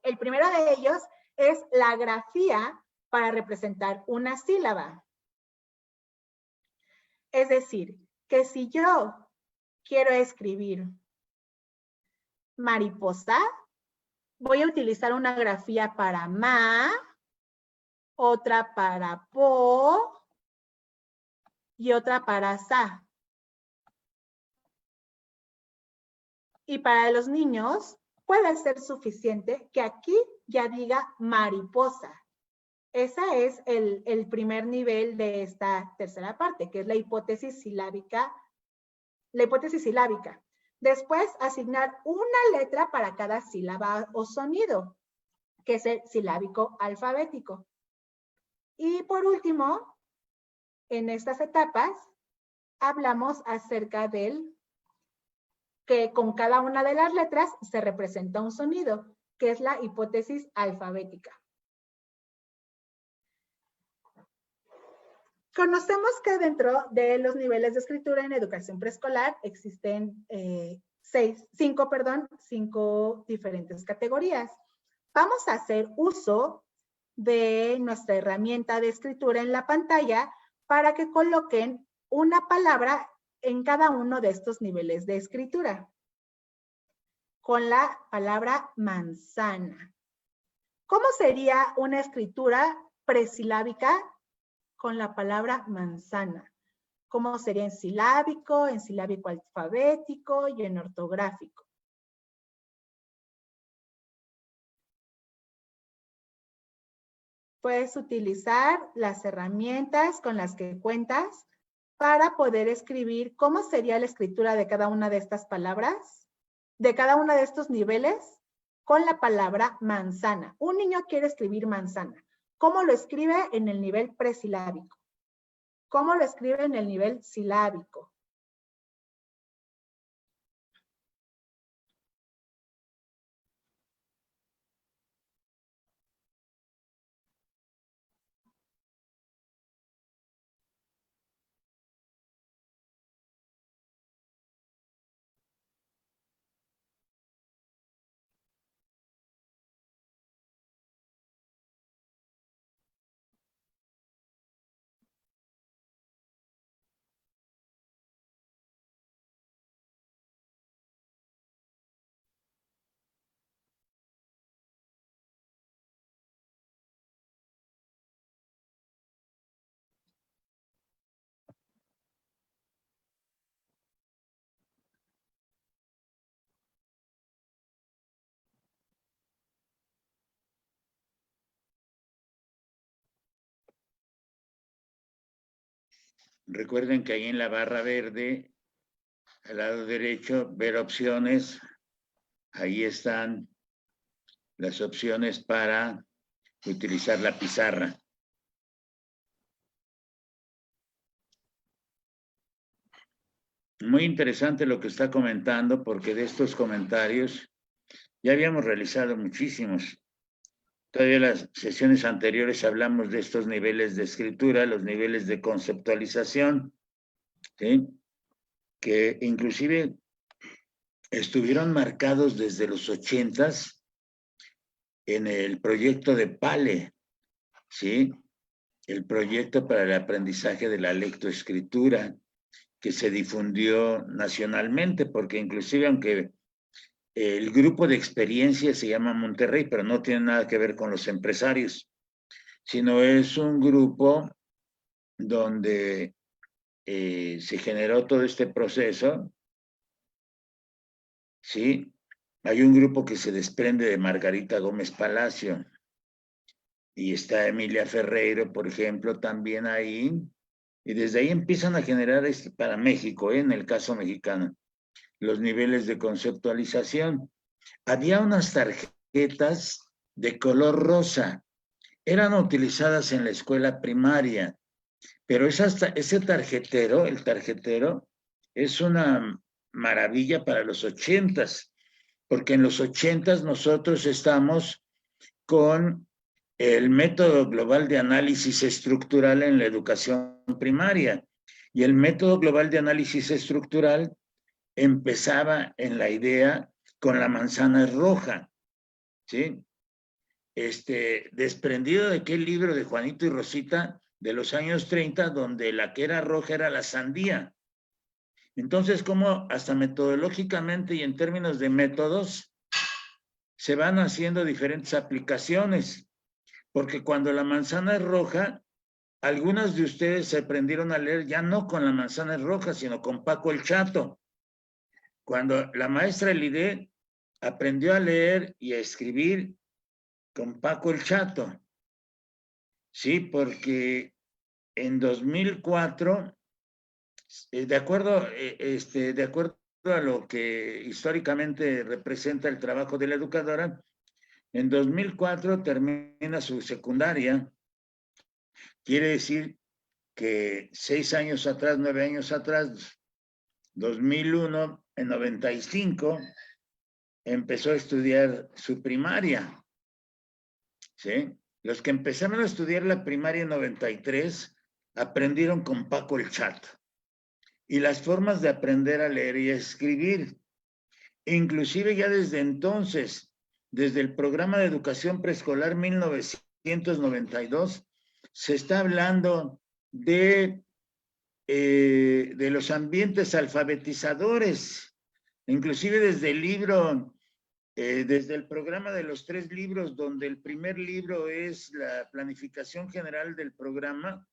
El primero de ellos es la grafía para representar una sílaba. Es decir, que si yo quiero escribir mariposa, voy a utilizar una grafía para ma, otra para po y otra para sa. Y para los niños puede ser suficiente que aquí ya diga mariposa. Ese es el primer nivel de esta tercera parte, que es la hipótesis silábica. Después, asignar una letra para cada sílaba o sonido, que es el silábico alfabético. Y por último, en estas etapas, hablamos acerca del que con cada una de las letras se representa un sonido, que es la hipótesis alfabética. Conocemos que dentro de los niveles de escritura en educación preescolar existen 5 diferentes categorías. Vamos a hacer uso de nuestra herramienta de escritura en la pantalla para que coloquen una palabra en cada uno de estos niveles de escritura. Con la palabra manzana. ¿Cómo sería una escritura presilábica con la palabra manzana? ¿Cómo sería en silábico alfabético y en ortográfico? Puedes utilizar las herramientas con las que cuentas para poder escribir cómo sería la escritura de cada una de estas palabras, de cada uno de estos niveles, con la palabra manzana. Un niño quiere escribir manzana. ¿Cómo lo escribe en el nivel presilábico? ¿Cómo lo escribe en el nivel silábico? Recuerden que ahí en la barra verde, al lado derecho, ver opciones. Ahí están las opciones para utilizar la pizarra. Muy interesante lo que está comentando, porque de estos comentarios ya habíamos realizado muchísimos. Todavía en las sesiones anteriores hablamos de estos niveles de escritura, los niveles de conceptualización, ¿sí? Que inclusive estuvieron marcados desde los 80s en el proyecto de PALE, ¿sí? El proyecto para el aprendizaje de la lectoescritura, que se difundió nacionalmente, porque inclusive aunque el grupo de experiencia se llama Monterrey, pero no tiene nada que ver con los empresarios, sino es un grupo donde se generó todo este proceso, ¿sí? Hay un grupo que se desprende de Margarita Gómez Palacio, y está Emilia Ferreiro, por ejemplo, también ahí, y desde ahí empiezan a generar para México, en el caso mexicano, los niveles de conceptualización. Había unas tarjetas de color rosa, eran utilizadas en la escuela primaria, pero ese tarjetero, el tarjetero, es una maravilla para los 80s, porque en los 80s nosotros estamos con el método global de análisis estructural en la educación primaria. Y el método global de análisis estructural empezaba en la idea con la manzana roja, ¿sí? Desprendido de aquel libro de Juanito y Rosita de los años 30, donde la que era roja era la sandía. Entonces, como hasta metodológicamente y en términos de métodos, se van haciendo diferentes aplicaciones, porque cuando la manzana es roja, algunas de ustedes se aprendieron a leer ya no con la manzana roja, sino con Paco el Chato. Cuando la maestra Elide aprendió a leer y a escribir con Paco el Chato, sí, porque en 2004, de acuerdo a lo que históricamente representa el trabajo de la educadora, en 2004 termina su secundaria. Quiere decir que 6 años atrás, 9 años atrás, 2001, en 95, empezó a estudiar su primaria, ¿sí? Los que empezaron a estudiar la primaria en 93 aprendieron con Paco el Chato. Y las formas de aprender a leer y a escribir. Inclusive ya desde entonces, desde el programa de educación preescolar 1992, se está hablando de los ambientes alfabetizadores. Inclusive desde el libro, desde el programa de los 3 libros, donde el primer libro es la planificación general del programa,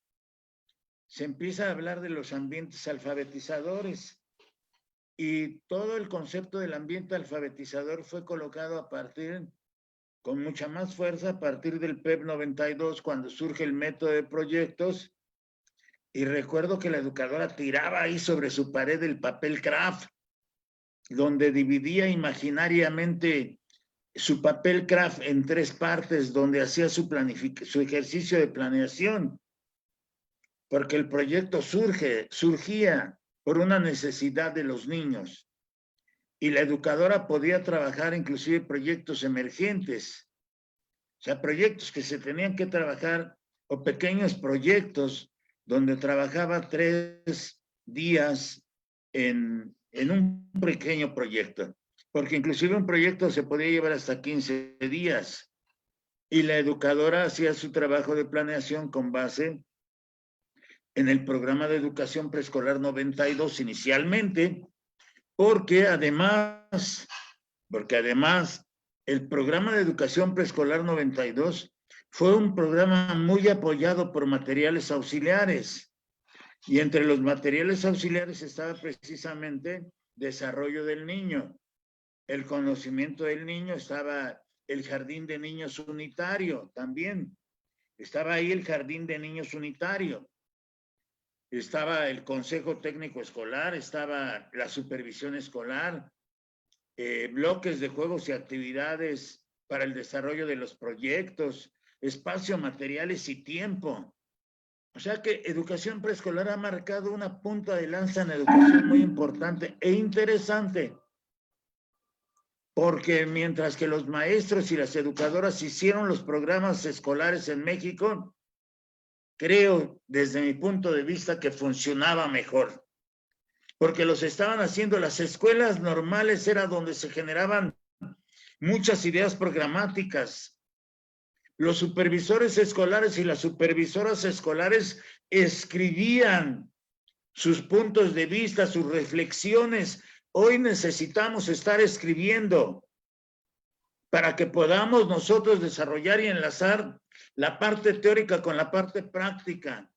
se empieza a hablar de los ambientes alfabetizadores, y todo el concepto del ambiente alfabetizador fue colocado a partir, con mucha más fuerza, a partir del PEP 92, cuando surge el método de proyectos. Y recuerdo que la educadora tiraba ahí sobre su pared el papel craft, donde dividía imaginariamente su papel craft en 3 partes, donde hacía su ejercicio de planeación, porque el proyecto surgía por una necesidad de los niños, y la educadora podía trabajar inclusive proyectos emergentes, o sea, proyectos que se tenían que trabajar, o pequeños proyectos donde trabajaba 3 días en un pequeño proyecto, porque inclusive un proyecto se podía llevar hasta 15 días, y la educadora hacía su trabajo de planeación con base en el programa de educación preescolar 92 inicialmente, porque además el programa de educación preescolar 92 fue un programa muy apoyado por materiales auxiliares, y entre los materiales auxiliares estaba precisamente desarrollo del niño, el conocimiento del niño, estaba el jardín de niños unitario también, estaba ahí el jardín de niños unitario. estaba el consejo técnico escolar, estaba la supervisión escolar, bloques de juegos y actividades para el desarrollo de los proyectos, espacio, materiales y tiempo. O sea que educación preescolar ha marcado una punta de lanza en educación muy importante e interesante. Porque mientras que los maestros y las educadoras hicieron los programas escolares en México, creo desde mi punto de vista que funcionaba mejor. Porque los estaban haciendo, las escuelas normales era donde se generaban muchas ideas programáticas. Los supervisores escolares y las supervisoras escolares escribían sus puntos de vista, sus reflexiones. Hoy necesitamos estar escribiendo para que podamos nosotros desarrollar y enlazar la parte teórica con la parte práctica.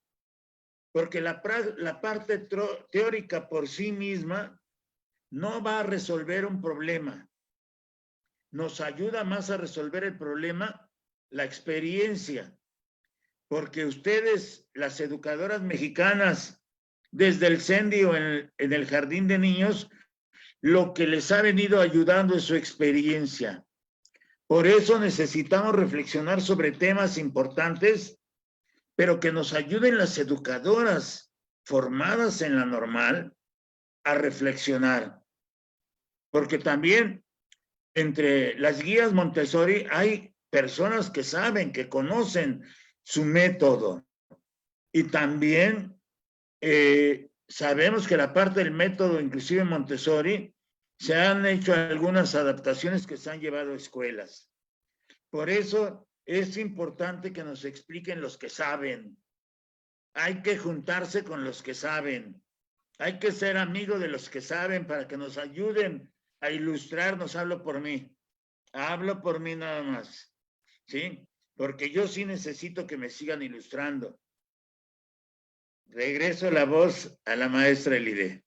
Porque la parte teórica por sí misma no va a resolver un problema. Nos ayuda más a resolver el problema la experiencia. Porque ustedes, las educadoras mexicanas, desde el CENDI o en el jardín de niños, lo que les ha venido ayudando es su experiencia. Por eso necesitamos reflexionar sobre temas importantes, pero que nos ayuden las educadoras formadas en la normal a reflexionar. Porque también entre las guías Montessori hay personas que saben, que conocen su método. Y también sabemos que la parte del método, inclusive Montessori, se han hecho algunas adaptaciones que se han llevado a escuelas. Por eso es importante que nos expliquen los que saben. Hay que juntarse con los que saben. Hay que ser amigo de los que saben para que nos ayuden a ilustrarnos. Hablo por mí nada más, ¿sí? Porque yo sí necesito que me sigan ilustrando. Regreso la voz a la maestra Elide.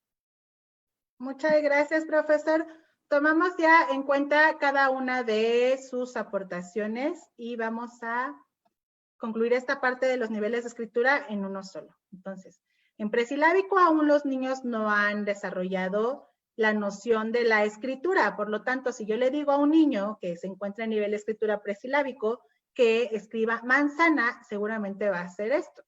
Muchas gracias, profesor. Tomamos ya en cuenta cada una de sus aportaciones y vamos a concluir esta parte de los niveles de escritura en uno solo. Entonces, en presilábico aún los niños no han desarrollado la noción de la escritura. Por lo tanto, si yo le digo a un niño que se encuentra en nivel de escritura presilábico que escriba manzana, seguramente va a hacer esto.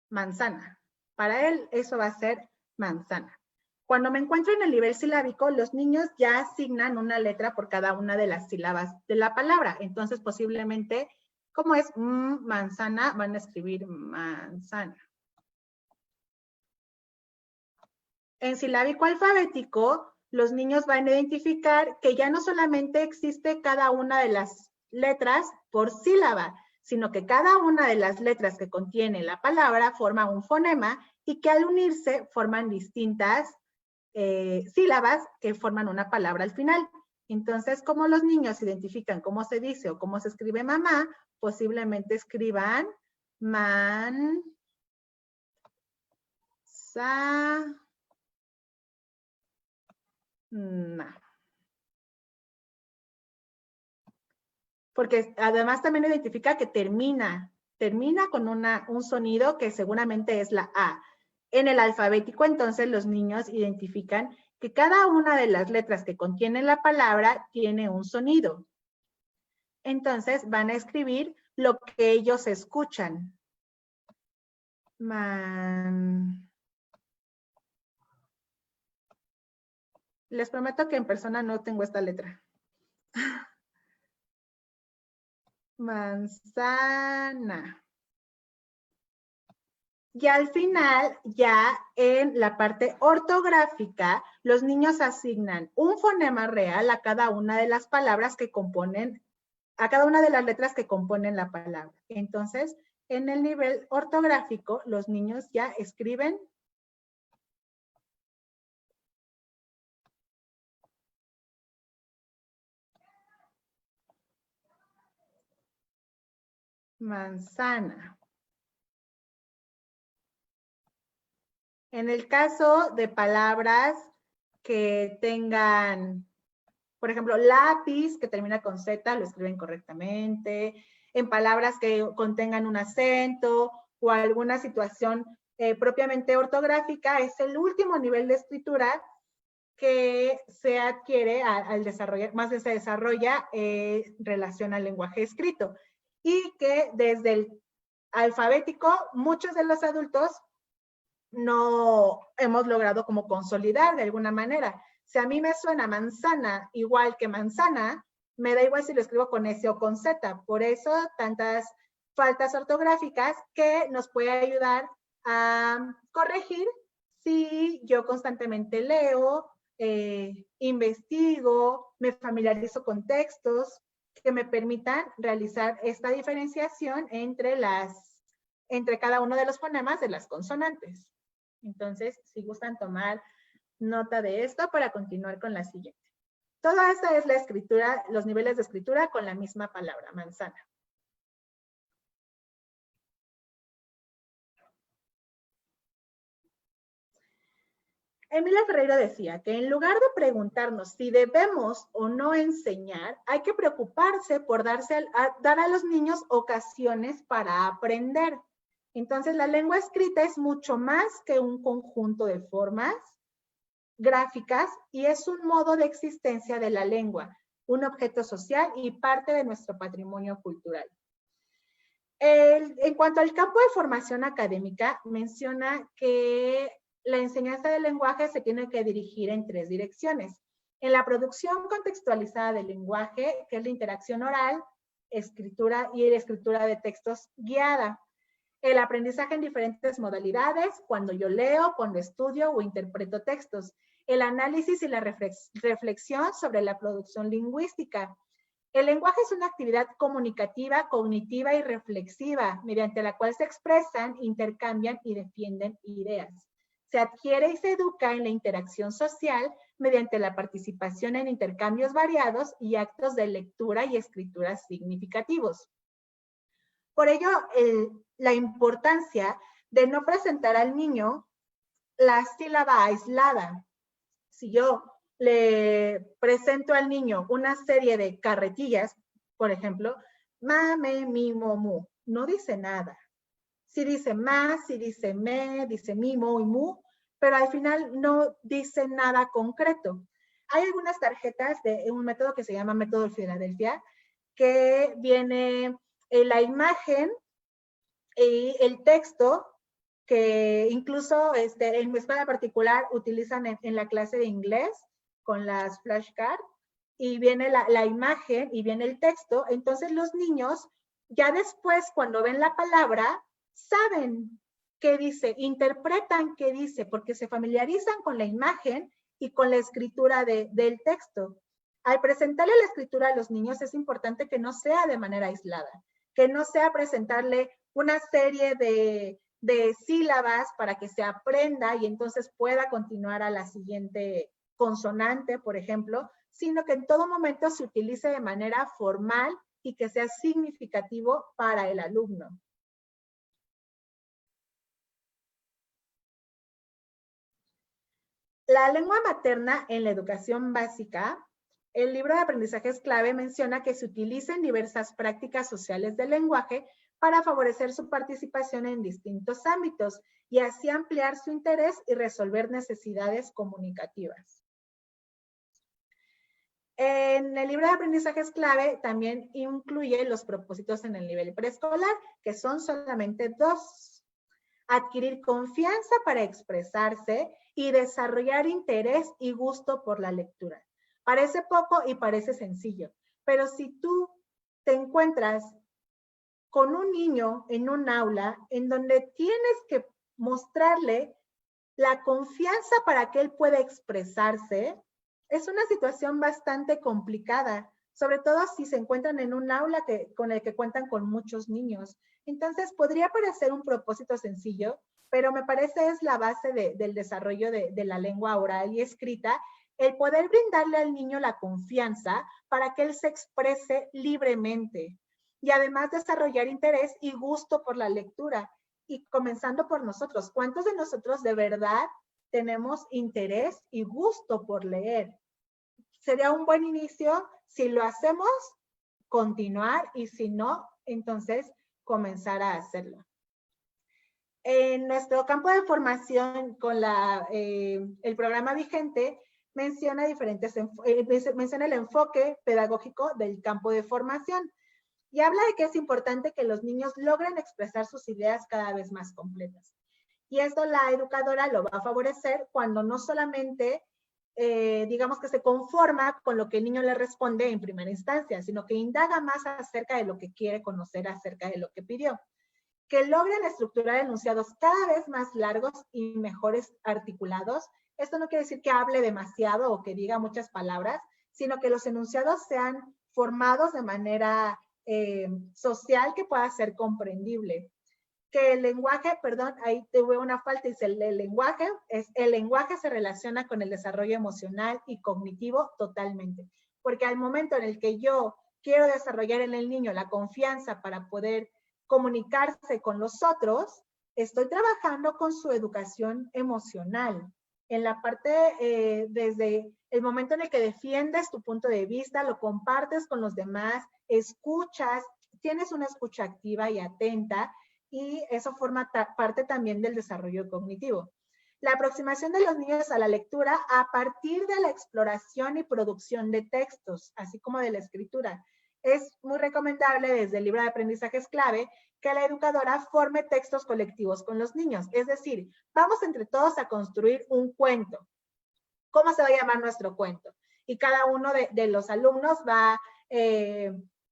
Manzana. Para él eso va a ser manzana. Cuando me encuentro en el nivel silábico, los niños ya asignan una letra por cada una de las sílabas de la palabra. Entonces, posiblemente, como es manzana, van a escribir manzana. En silábico alfabético, los niños van a identificar que ya no solamente existe cada una de las letras por sílaba, sino que cada una de las letras que contiene la palabra forma un fonema y que al unirse forman distintas sílabas que forman una palabra al final. Entonces, como los niños identifican cómo se dice o cómo se escribe mamá, posiblemente escriban man, sa, na. Porque además también identifica que termina con un sonido que seguramente es la A. En el alfabético, entonces, los niños identifican que cada una de las letras que contiene la palabra tiene un sonido. Entonces, van a escribir lo que ellos escuchan. Man. Les prometo que en persona no tengo esta letra. Manzana. Y al final, ya en la parte ortográfica, los niños asignan un fonema real a cada una de las palabras que componen, a cada una de las letras que componen la palabra. Entonces, en el nivel ortográfico, los niños ya escriben manzana. En el caso de palabras que tengan, por ejemplo, lápiz, que termina con Z, lo escriben correctamente. En palabras que contengan un acento o alguna situación propiamente ortográfica, es el último nivel de escritura que se adquiere al desarrollar, más bien se desarrolla relación al lenguaje escrito, y que desde el alfabético muchos de los adultos no hemos logrado como consolidar de alguna manera. Si a mí me suena manzana igual que manzana, me da igual si lo escribo con S o con Z. Por eso tantas faltas ortográficas que nos puede ayudar a corregir si yo constantemente leo, investigo, me familiarizo con textos que me permitan realizar esta diferenciación entre cada uno de los fonemas de las consonantes. Entonces, si gustan tomar nota de esto para continuar con la siguiente. Toda esta es la escritura, los niveles de escritura con la misma palabra, manzana. Emilia Ferreira decía que en lugar de preguntarnos si debemos o no enseñar, hay que preocuparse por dar a los niños ocasiones para aprender. Entonces, la lengua escrita es mucho más que un conjunto de formas gráficas y es un modo de existencia de la lengua, un objeto social y parte de nuestro patrimonio cultural. En cuanto al campo de formación académica, menciona que la enseñanza del lenguaje se tiene que dirigir en 3 direcciones. En la producción contextualizada del lenguaje, que es la interacción oral, escritura y la escritura de textos guiada. El aprendizaje en diferentes modalidades, cuando yo leo, cuando estudio o interpreto textos. El análisis y la reflexión sobre la producción lingüística. El lenguaje es una actividad comunicativa, cognitiva y reflexiva, mediante la cual se expresan, intercambian y defienden ideas. Se adquiere y se educa en la interacción social mediante la participación en intercambios variados y actos de lectura y escritura significativos. Por ello, la importancia de no presentar al niño la sílaba aislada. Si yo le presento al niño una serie de carretillas, por ejemplo, ma, me, mi, mo, mu, no dice nada. Sí dice ma, sí dice me, dice mi, mo y mu, pero al final no dice nada concreto. Hay algunas tarjetas de un método que se llama método Filadelfia, que viene la imagen y el texto, que incluso en mi escuela particular utilizan en la clase de inglés con las flashcards, y viene la imagen y viene el texto. Entonces los niños ya después, cuando ven la palabra, saben qué dice, interpretan qué dice, porque se familiarizan con la imagen y con la escritura del texto. Al presentarle la escritura a los niños es importante que no sea de manera aislada, que no sea presentarle una serie de sílabas para que se aprenda y entonces pueda continuar a la siguiente consonante, por ejemplo, sino que en todo momento se utilice de manera formal y que sea significativo para el alumno. La lengua materna en la educación básica, el libro de aprendizajes clave menciona que se utilicen diversas prácticas sociales del lenguaje para favorecer su participación en distintos ámbitos y así ampliar su interés y resolver necesidades comunicativas. En el libro de aprendizajes clave también incluye los propósitos en el nivel preescolar, que son solamente 2. Adquirir confianza para expresarse y desarrollar interés y gusto por la lectura. Parece poco y parece sencillo, pero si tú te encuentras con un niño en un aula en donde tienes que mostrarle la confianza para que él pueda expresarse, es una situación bastante complicada, sobre todo si se encuentran en un aula con el que cuentan con muchos niños. Entonces, podría parecer un propósito sencillo, pero me parece es la base del desarrollo de la lengua oral y escrita, el poder brindarle al niño la confianza para que él se exprese libremente y además desarrollar interés y gusto por la lectura. Y comenzando por nosotros, ¿cuántos de nosotros de verdad tenemos interés y gusto por leer? Sería un buen inicio, si lo hacemos, continuar, y si no, entonces comenzar a hacerlo. En nuestro campo de formación con el programa vigente menciona menciona el enfoque pedagógico del campo de formación y habla de que es importante que los niños logren expresar sus ideas cada vez más completas. Y esto la educadora lo va a favorecer cuando no solamente, digamos que se conforma con lo que el niño le responde en primera instancia, sino que indaga más acerca de lo que quiere conocer, acerca de lo que pidió. Que logren estructurar enunciados cada vez más largos y mejores articulados. Esto no quiere decir que hable demasiado o que diga muchas palabras, sino que los enunciados sean formados de manera social que pueda ser comprendible. Que el lenguaje, perdón, ahí tuve una falta, dice el lenguaje se relaciona con el desarrollo emocional y cognitivo totalmente. Porque al momento en el que yo quiero desarrollar en el niño la confianza para poder comunicarse con los otros, estoy trabajando con su educación emocional. En la parte, desde el momento en el que defiendes tu punto de vista, lo compartes con los demás, escuchas, tienes una escucha activa y atenta, y eso forma parte también del desarrollo cognitivo. La aproximación de los niños a la lectura a partir de la exploración y producción de textos, así como de la escritura. Es muy recomendable desde el libro de aprendizajes clave que la educadora forme textos colectivos con los niños. Es decir, vamos entre todos a construir un cuento. ¿Cómo se va a llamar nuestro cuento? Y cada uno de los alumnos va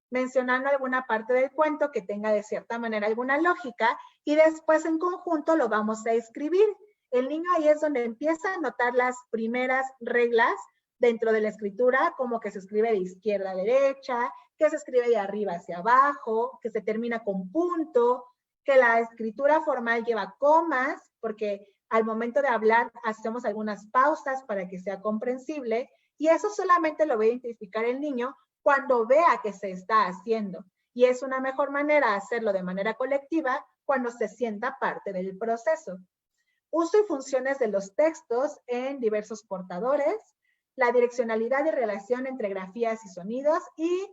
mencionando alguna parte del cuento que tenga de cierta manera alguna lógica y después en conjunto lo vamos a escribir. El niño ahí es donde empieza a notar las primeras reglas dentro de la escritura, como que se escribe de izquierda a derecha, que se escribe de arriba hacia abajo, que se termina con punto, que la escritura formal lleva comas, porque al momento de hablar hacemos algunas pausas para que sea comprensible, y eso solamente lo va a identificar el niño cuando vea que se está haciendo. Y es una mejor manera hacerlo de manera colectiva cuando se sienta parte del proceso. Uso y funciones de los textos en diversos portadores, la direccionalidad y relación entre grafías y sonidos, y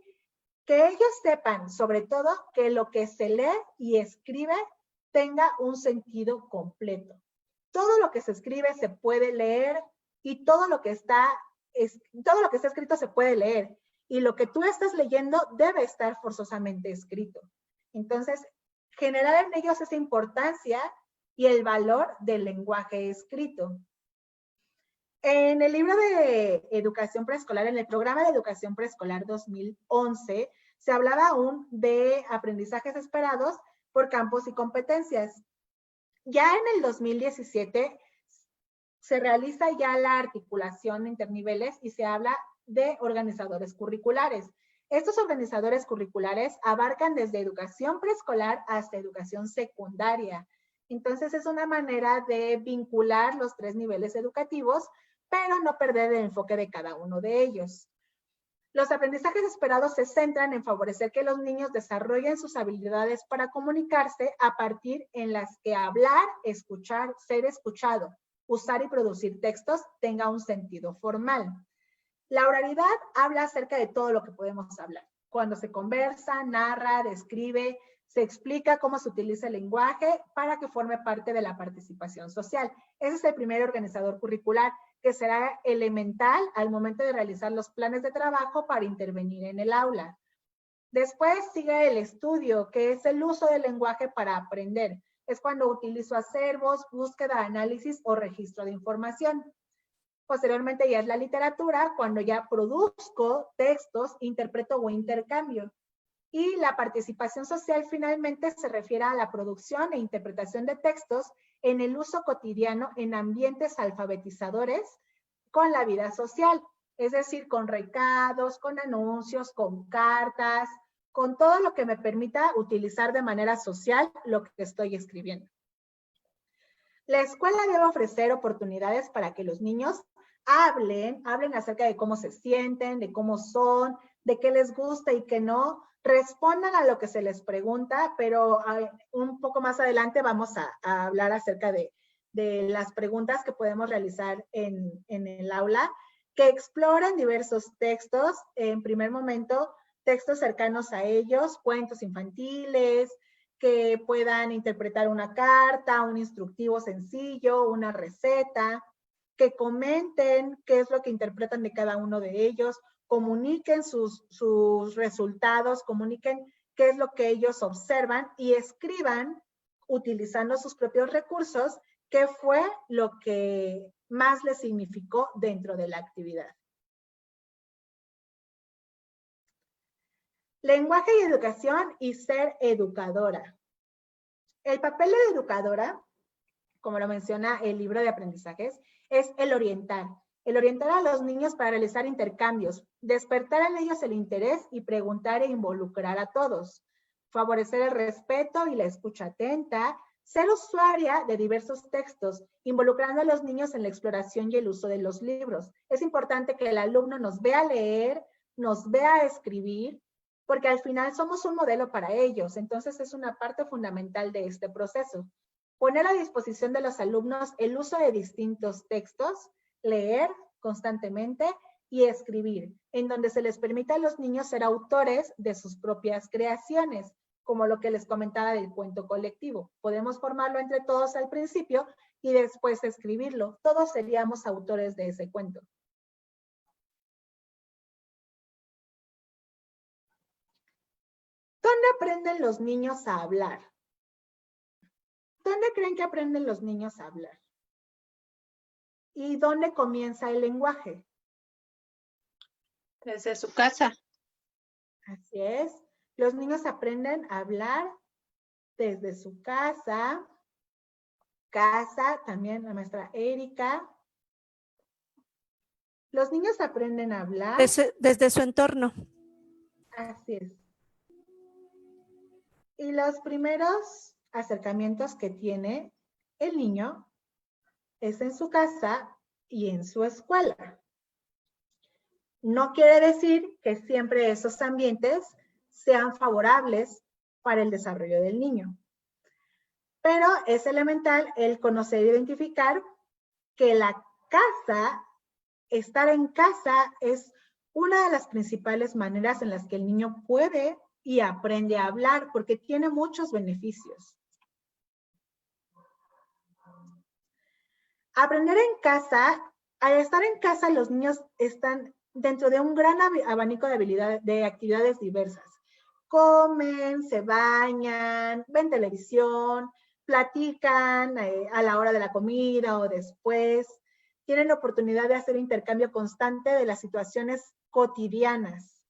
que ellos sepan, sobre todo, que lo que se lee y escribe tenga un sentido completo. Todo lo que se escribe se puede leer y todo lo que está escrito se puede leer. Y lo que tú estás leyendo debe estar forzosamente escrito. Entonces, generar en ellos esa importancia y el valor del lenguaje escrito. En el libro de educación preescolar, en el programa de educación preescolar 2011, se hablaba aún de aprendizajes esperados por campos y competencias. Ya en el 2017 se realiza ya la articulación de interniveles y se habla de organizadores curriculares. Estos organizadores curriculares abarcan desde educación preescolar hasta educación secundaria. Entonces es una manera de vincular los 3 niveles educativos, pero no perder el enfoque de cada uno de ellos. Los aprendizajes esperados se centran en favorecer que los niños desarrollen sus habilidades para comunicarse a partir en las que hablar, escuchar, ser escuchado, usar y producir textos tenga un sentido formal. La oralidad habla acerca de todo lo que podemos hablar. Cuando se conversa, narra, describe, se explica cómo se utiliza el lenguaje para que forme parte de la participación social. Ese es el primer organizador curricular, que será elemental al momento de realizar los planes de trabajo para intervenir en el aula. Después sigue el estudio, que es el uso del lenguaje para aprender. Es cuando utilizo acervos, búsqueda, análisis o registro de información. Posteriormente ya es la literatura, cuando ya produzco textos, interpreto o intercambio. Y la participación social finalmente se refiere a la producción e interpretación de textos en el uso cotidiano en ambientes alfabetizadores con la vida social, es decir, con recados, con anuncios, con cartas, con todo lo que me permita utilizar de manera social lo que estoy escribiendo. La escuela debe ofrecer oportunidades para que los niños hablen acerca de cómo se sienten, de cómo son, de qué les gusta y qué no, respondan a lo que se les pregunta, pero un poco más adelante vamos a hablar acerca de las preguntas que podemos realizar en el aula, que exploren diversos textos, en primer momento, textos cercanos a ellos, cuentos infantiles, que puedan interpretar una carta, un instructivo sencillo, una receta, que comenten qué es lo que interpretan de cada uno de ellos, comuniquen sus resultados, comuniquen qué es lo que ellos observan y escriban, utilizando sus propios recursos, qué fue lo que más les significó dentro de la actividad. Lenguaje y educación y ser educadora. El papel de educadora, como lo menciona el libro de aprendizajes, es el orientar a los niños para realizar intercambios, despertar en ellos el interés y preguntar e involucrar a todos, favorecer el respeto y la escucha atenta, ser usuaria de diversos textos, involucrando a los niños en la exploración y el uso de los libros. Es importante que el alumno nos vea leer, nos vea escribir, porque al final somos un modelo para ellos, entonces es una parte fundamental de este proceso. Poner a disposición de los alumnos el uso de distintos textos, leer constantemente y escribir, en donde se les permita a los niños ser autores de sus propias creaciones, como lo que les comentaba del cuento colectivo. Podemos formarlo entre todos al principio y después escribirlo. Todos seríamos autores de ese cuento. ¿Dónde aprenden los niños a hablar? ¿Dónde creen que aprenden los niños a hablar? ¿Y dónde comienza el lenguaje? Desde su casa. Así es. Los niños aprenden a hablar desde su casa. Casa, también la maestra Erika. Los niños aprenden a hablar. Desde su entorno. Así es. Y los primeros acercamientos que tiene el niño es en su casa y en su escuela. No quiere decir que siempre esos ambientes sean favorables para el desarrollo del niño. Pero es elemental el conocer e identificar que la casa, estar en casa, es una de las principales maneras en las que el niño puede y aprende a hablar, porque tiene muchos beneficios. Aprender en casa, al estar en casa, los niños están dentro de un gran abanico de habilidades, de actividades diversas. Comen, se bañan, ven televisión, platican a la hora de la comida o después. Tienen la oportunidad de hacer intercambio constante de las situaciones cotidianas.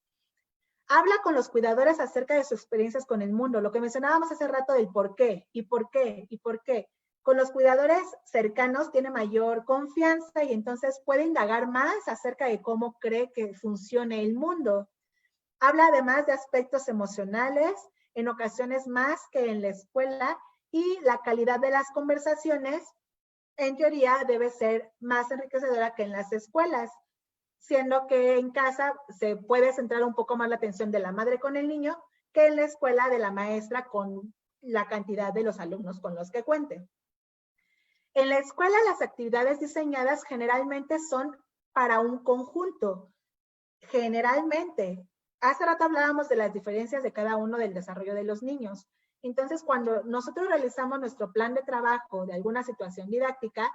Habla con los cuidadores acerca de sus experiencias con el mundo, lo que mencionábamos hace rato del por qué, y por qué, y por qué. Con los cuidadores cercanos tiene mayor confianza y entonces puede indagar más acerca de cómo cree que funcione el mundo. Habla además de aspectos emocionales, en ocasiones más que en la escuela, y la calidad de las conversaciones, en teoría, debe ser más enriquecedora que en las escuelas, siendo que en casa se puede centrar un poco más la atención de la madre con el niño que en la escuela de la maestra con la cantidad de los alumnos con los que cuente. En la escuela las actividades diseñadas generalmente son para un conjunto. Generalmente. Hace rato hablábamos de las diferencias de cada uno del desarrollo de los niños. Entonces, cuando nosotros realizamos nuestro plan de trabajo de alguna situación didáctica,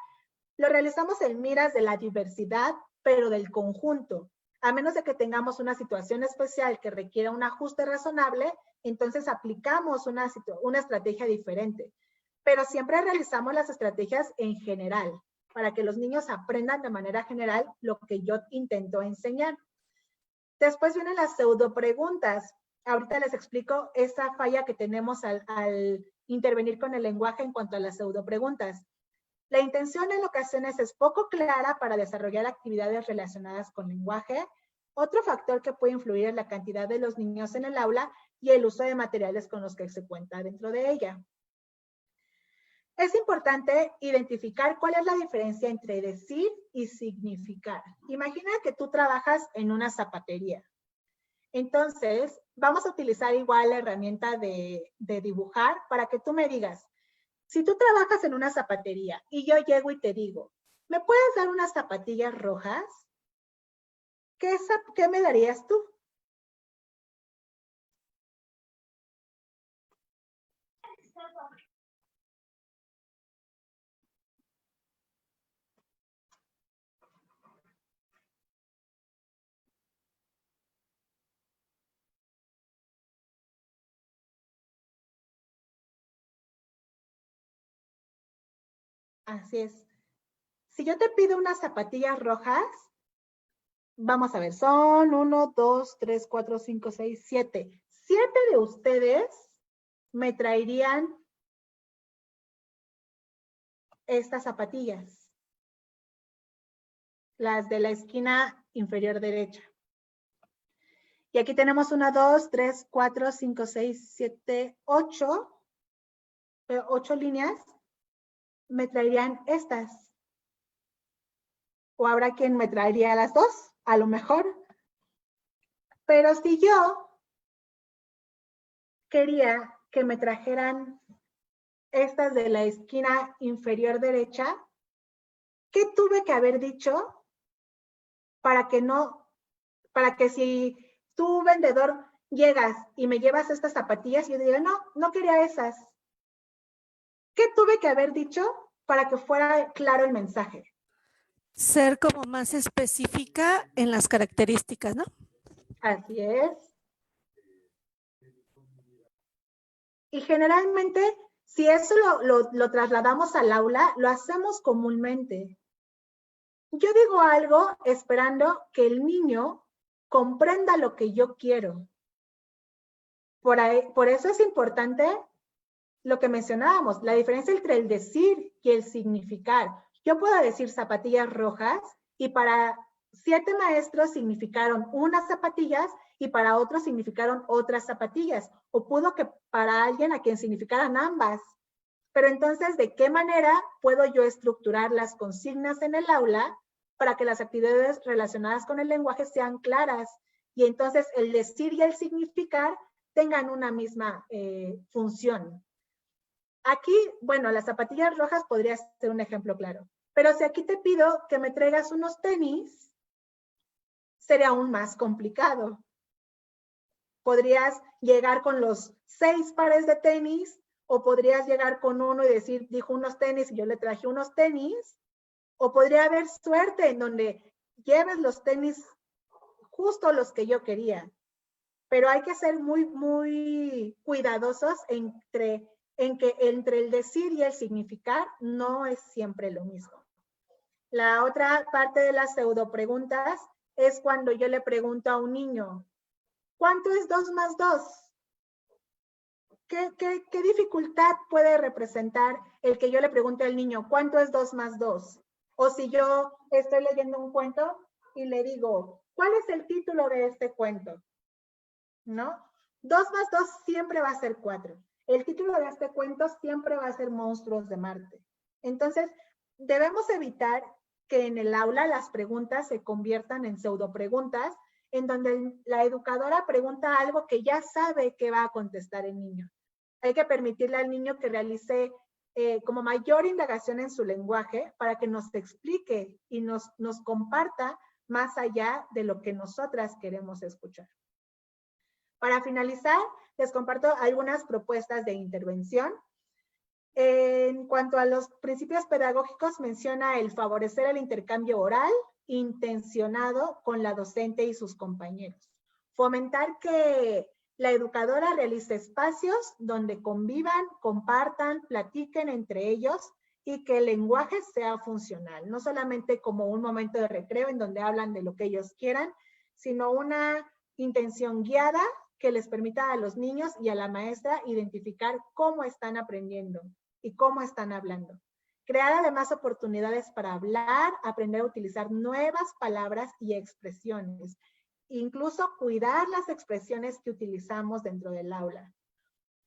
lo realizamos en miras de la diversidad, pero del conjunto. A menos de que tengamos una situación especial que requiera un ajuste razonable, entonces aplicamos una estrategia diferente. Pero siempre realizamos las estrategias en general, para que los niños aprendan de manera general lo que yo intento enseñar. Después vienen las pseudo preguntas. Ahorita les explico esa falla que tenemos al intervenir con el lenguaje en cuanto a las pseudo preguntas. La intención en ocasiones es poco clara para desarrollar actividades relacionadas con lenguaje. Otro factor que puede influir es la cantidad de los niños en el aula y el uso de materiales con los que se cuenta dentro de ella. Es importante identificar cuál es la diferencia entre decir y significar. Imagina que tú trabajas en una zapatería. Entonces, vamos a utilizar igual la herramienta de dibujar para que tú me digas, si tú trabajas en una zapatería y yo llego y te digo, ¿me puedes dar unas zapatillas rojas? ¿Qué me darías tú? Así es. Si yo te pido unas zapatillas rojas, vamos a ver, son 1, 2, 3, 4, 5, 6, 7. 7 de ustedes me traerían estas zapatillas. Las de la esquina inferior derecha. Y aquí tenemos 1, 2, 3, 4, 5, 6, 7, 8. 8 líneas. Me traerían estas. O habrá quien me traería las dos, a lo mejor. Pero si yo quería que me trajeran estas de la esquina inferior derecha, ¿qué tuve que haber dicho para que si tú, vendedor, llegas y me llevas estas zapatillas y yo diga, no, no quería esas? ¿Qué tuve que haber dicho para que fuera claro el mensaje? Ser como más específica en las características, ¿no? Así es. Y generalmente, si eso lo trasladamos al aula, lo hacemos comúnmente. Yo digo algo esperando que el niño comprenda lo que yo quiero. Por eso es importante lo que mencionábamos, la diferencia entre el decir y el significar. Yo puedo decir zapatillas rojas y para 7 maestros significaron unas zapatillas y para otros significaron otras zapatillas. O pudo que para alguien a quien significaran ambas. Pero entonces, ¿de qué manera puedo yo estructurar las consignas en el aula para que las actividades relacionadas con el lenguaje sean claras? Y entonces el decir y el significar tengan una misma función. Aquí, bueno, las zapatillas rojas podría ser un ejemplo claro. Pero si aquí te pido que me traigas unos tenis, sería aún más complicado. Podrías llegar con los 6 pares de tenis, o podrías llegar con uno y decir, dijo unos tenis y yo le traje unos tenis, o podría haber suerte en donde lleves los tenis justo los que yo quería. Pero hay que ser muy, muy cuidadosos en que entre el decir y el significar no es siempre lo mismo. La otra parte de las pseudo preguntas es cuando yo le pregunto a un niño, ¿cuánto es 2 más 2? ¿Qué dificultad puede representar el que yo le pregunte al niño, ¿cuánto es 2 más 2? O si yo estoy leyendo un cuento y le digo, ¿cuál es el título de este cuento? ¿No? 2 más 2 siempre va a ser 4. El título de este cuento siempre va a ser Monstruos de Marte. Entonces, debemos evitar que en el aula las preguntas se conviertan en pseudo preguntas, en donde la educadora pregunta algo que ya sabe que va a contestar el niño. Hay que permitirle al niño que realice como mayor indagación en su lenguaje para que nos explique y nos comparta más allá de lo que nosotras queremos escuchar. Para finalizar, les comparto algunas propuestas de intervención. En cuanto a los principios pedagógicos, menciona el favorecer el intercambio oral intencionado con la docente y sus compañeros. Fomentar que la educadora realice espacios donde convivan, compartan, platiquen entre ellos y que el lenguaje sea funcional, no solamente como un momento de recreo en donde hablan de lo que ellos quieran, sino una intención guiada que les permita a los niños y a la maestra identificar cómo están aprendiendo y cómo están hablando. Crear además oportunidades para hablar, aprender a utilizar nuevas palabras y expresiones. Incluso cuidar las expresiones que utilizamos dentro del aula.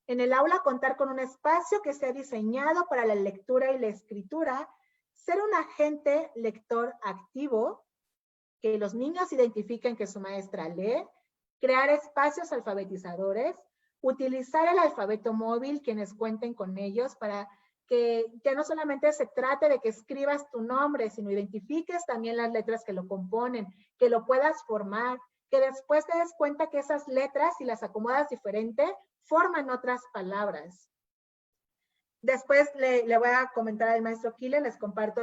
En el aula contar con un espacio que sea diseñado para la lectura y la escritura, ser un agente lector activo, que los niños identifiquen que su maestra lee, crear espacios alfabetizadores, utilizar el alfabeto móvil, quienes cuenten con ellos, para que ya no solamente se trate de que escribas tu nombre, sino identifiques también las letras que lo componen, que lo puedas formar, que después te des cuenta que esas letras, si las acomodas diferente, forman otras palabras. Después le voy a comentar al maestro Kile, les comparto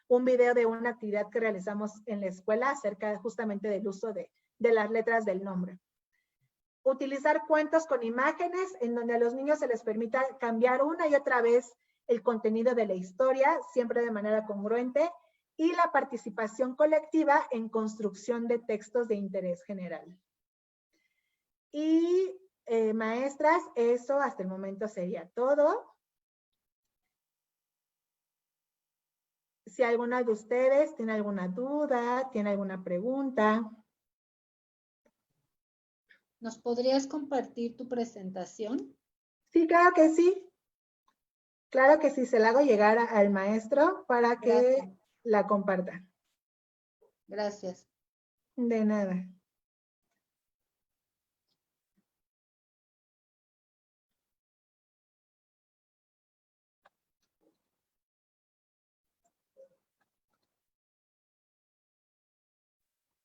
un video de una actividad que realizamos en la escuela acerca justamente del uso de las letras del nombre. Utilizar cuentos con imágenes en donde a los niños se les permita cambiar una y otra vez el contenido de la historia, siempre de manera congruente, y la participación colectiva en construcción de textos de interés general. Y maestras, eso hasta el momento sería todo. Si alguna de ustedes tiene alguna duda, tiene alguna pregunta. ¿Nos podrías compartir tu presentación? Sí, claro que sí. Claro que sí, se la hago llegar al maestro para que Gracias. la comparta. Gracias. De nada.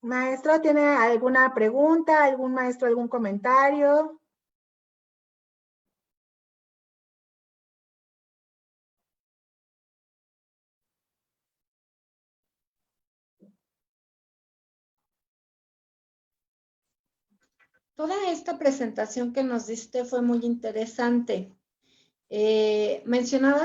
Maestro, ¿tiene alguna pregunta? ¿Algún maestro, algún comentario? Toda esta presentación que nos diste fue muy interesante. Mencionabas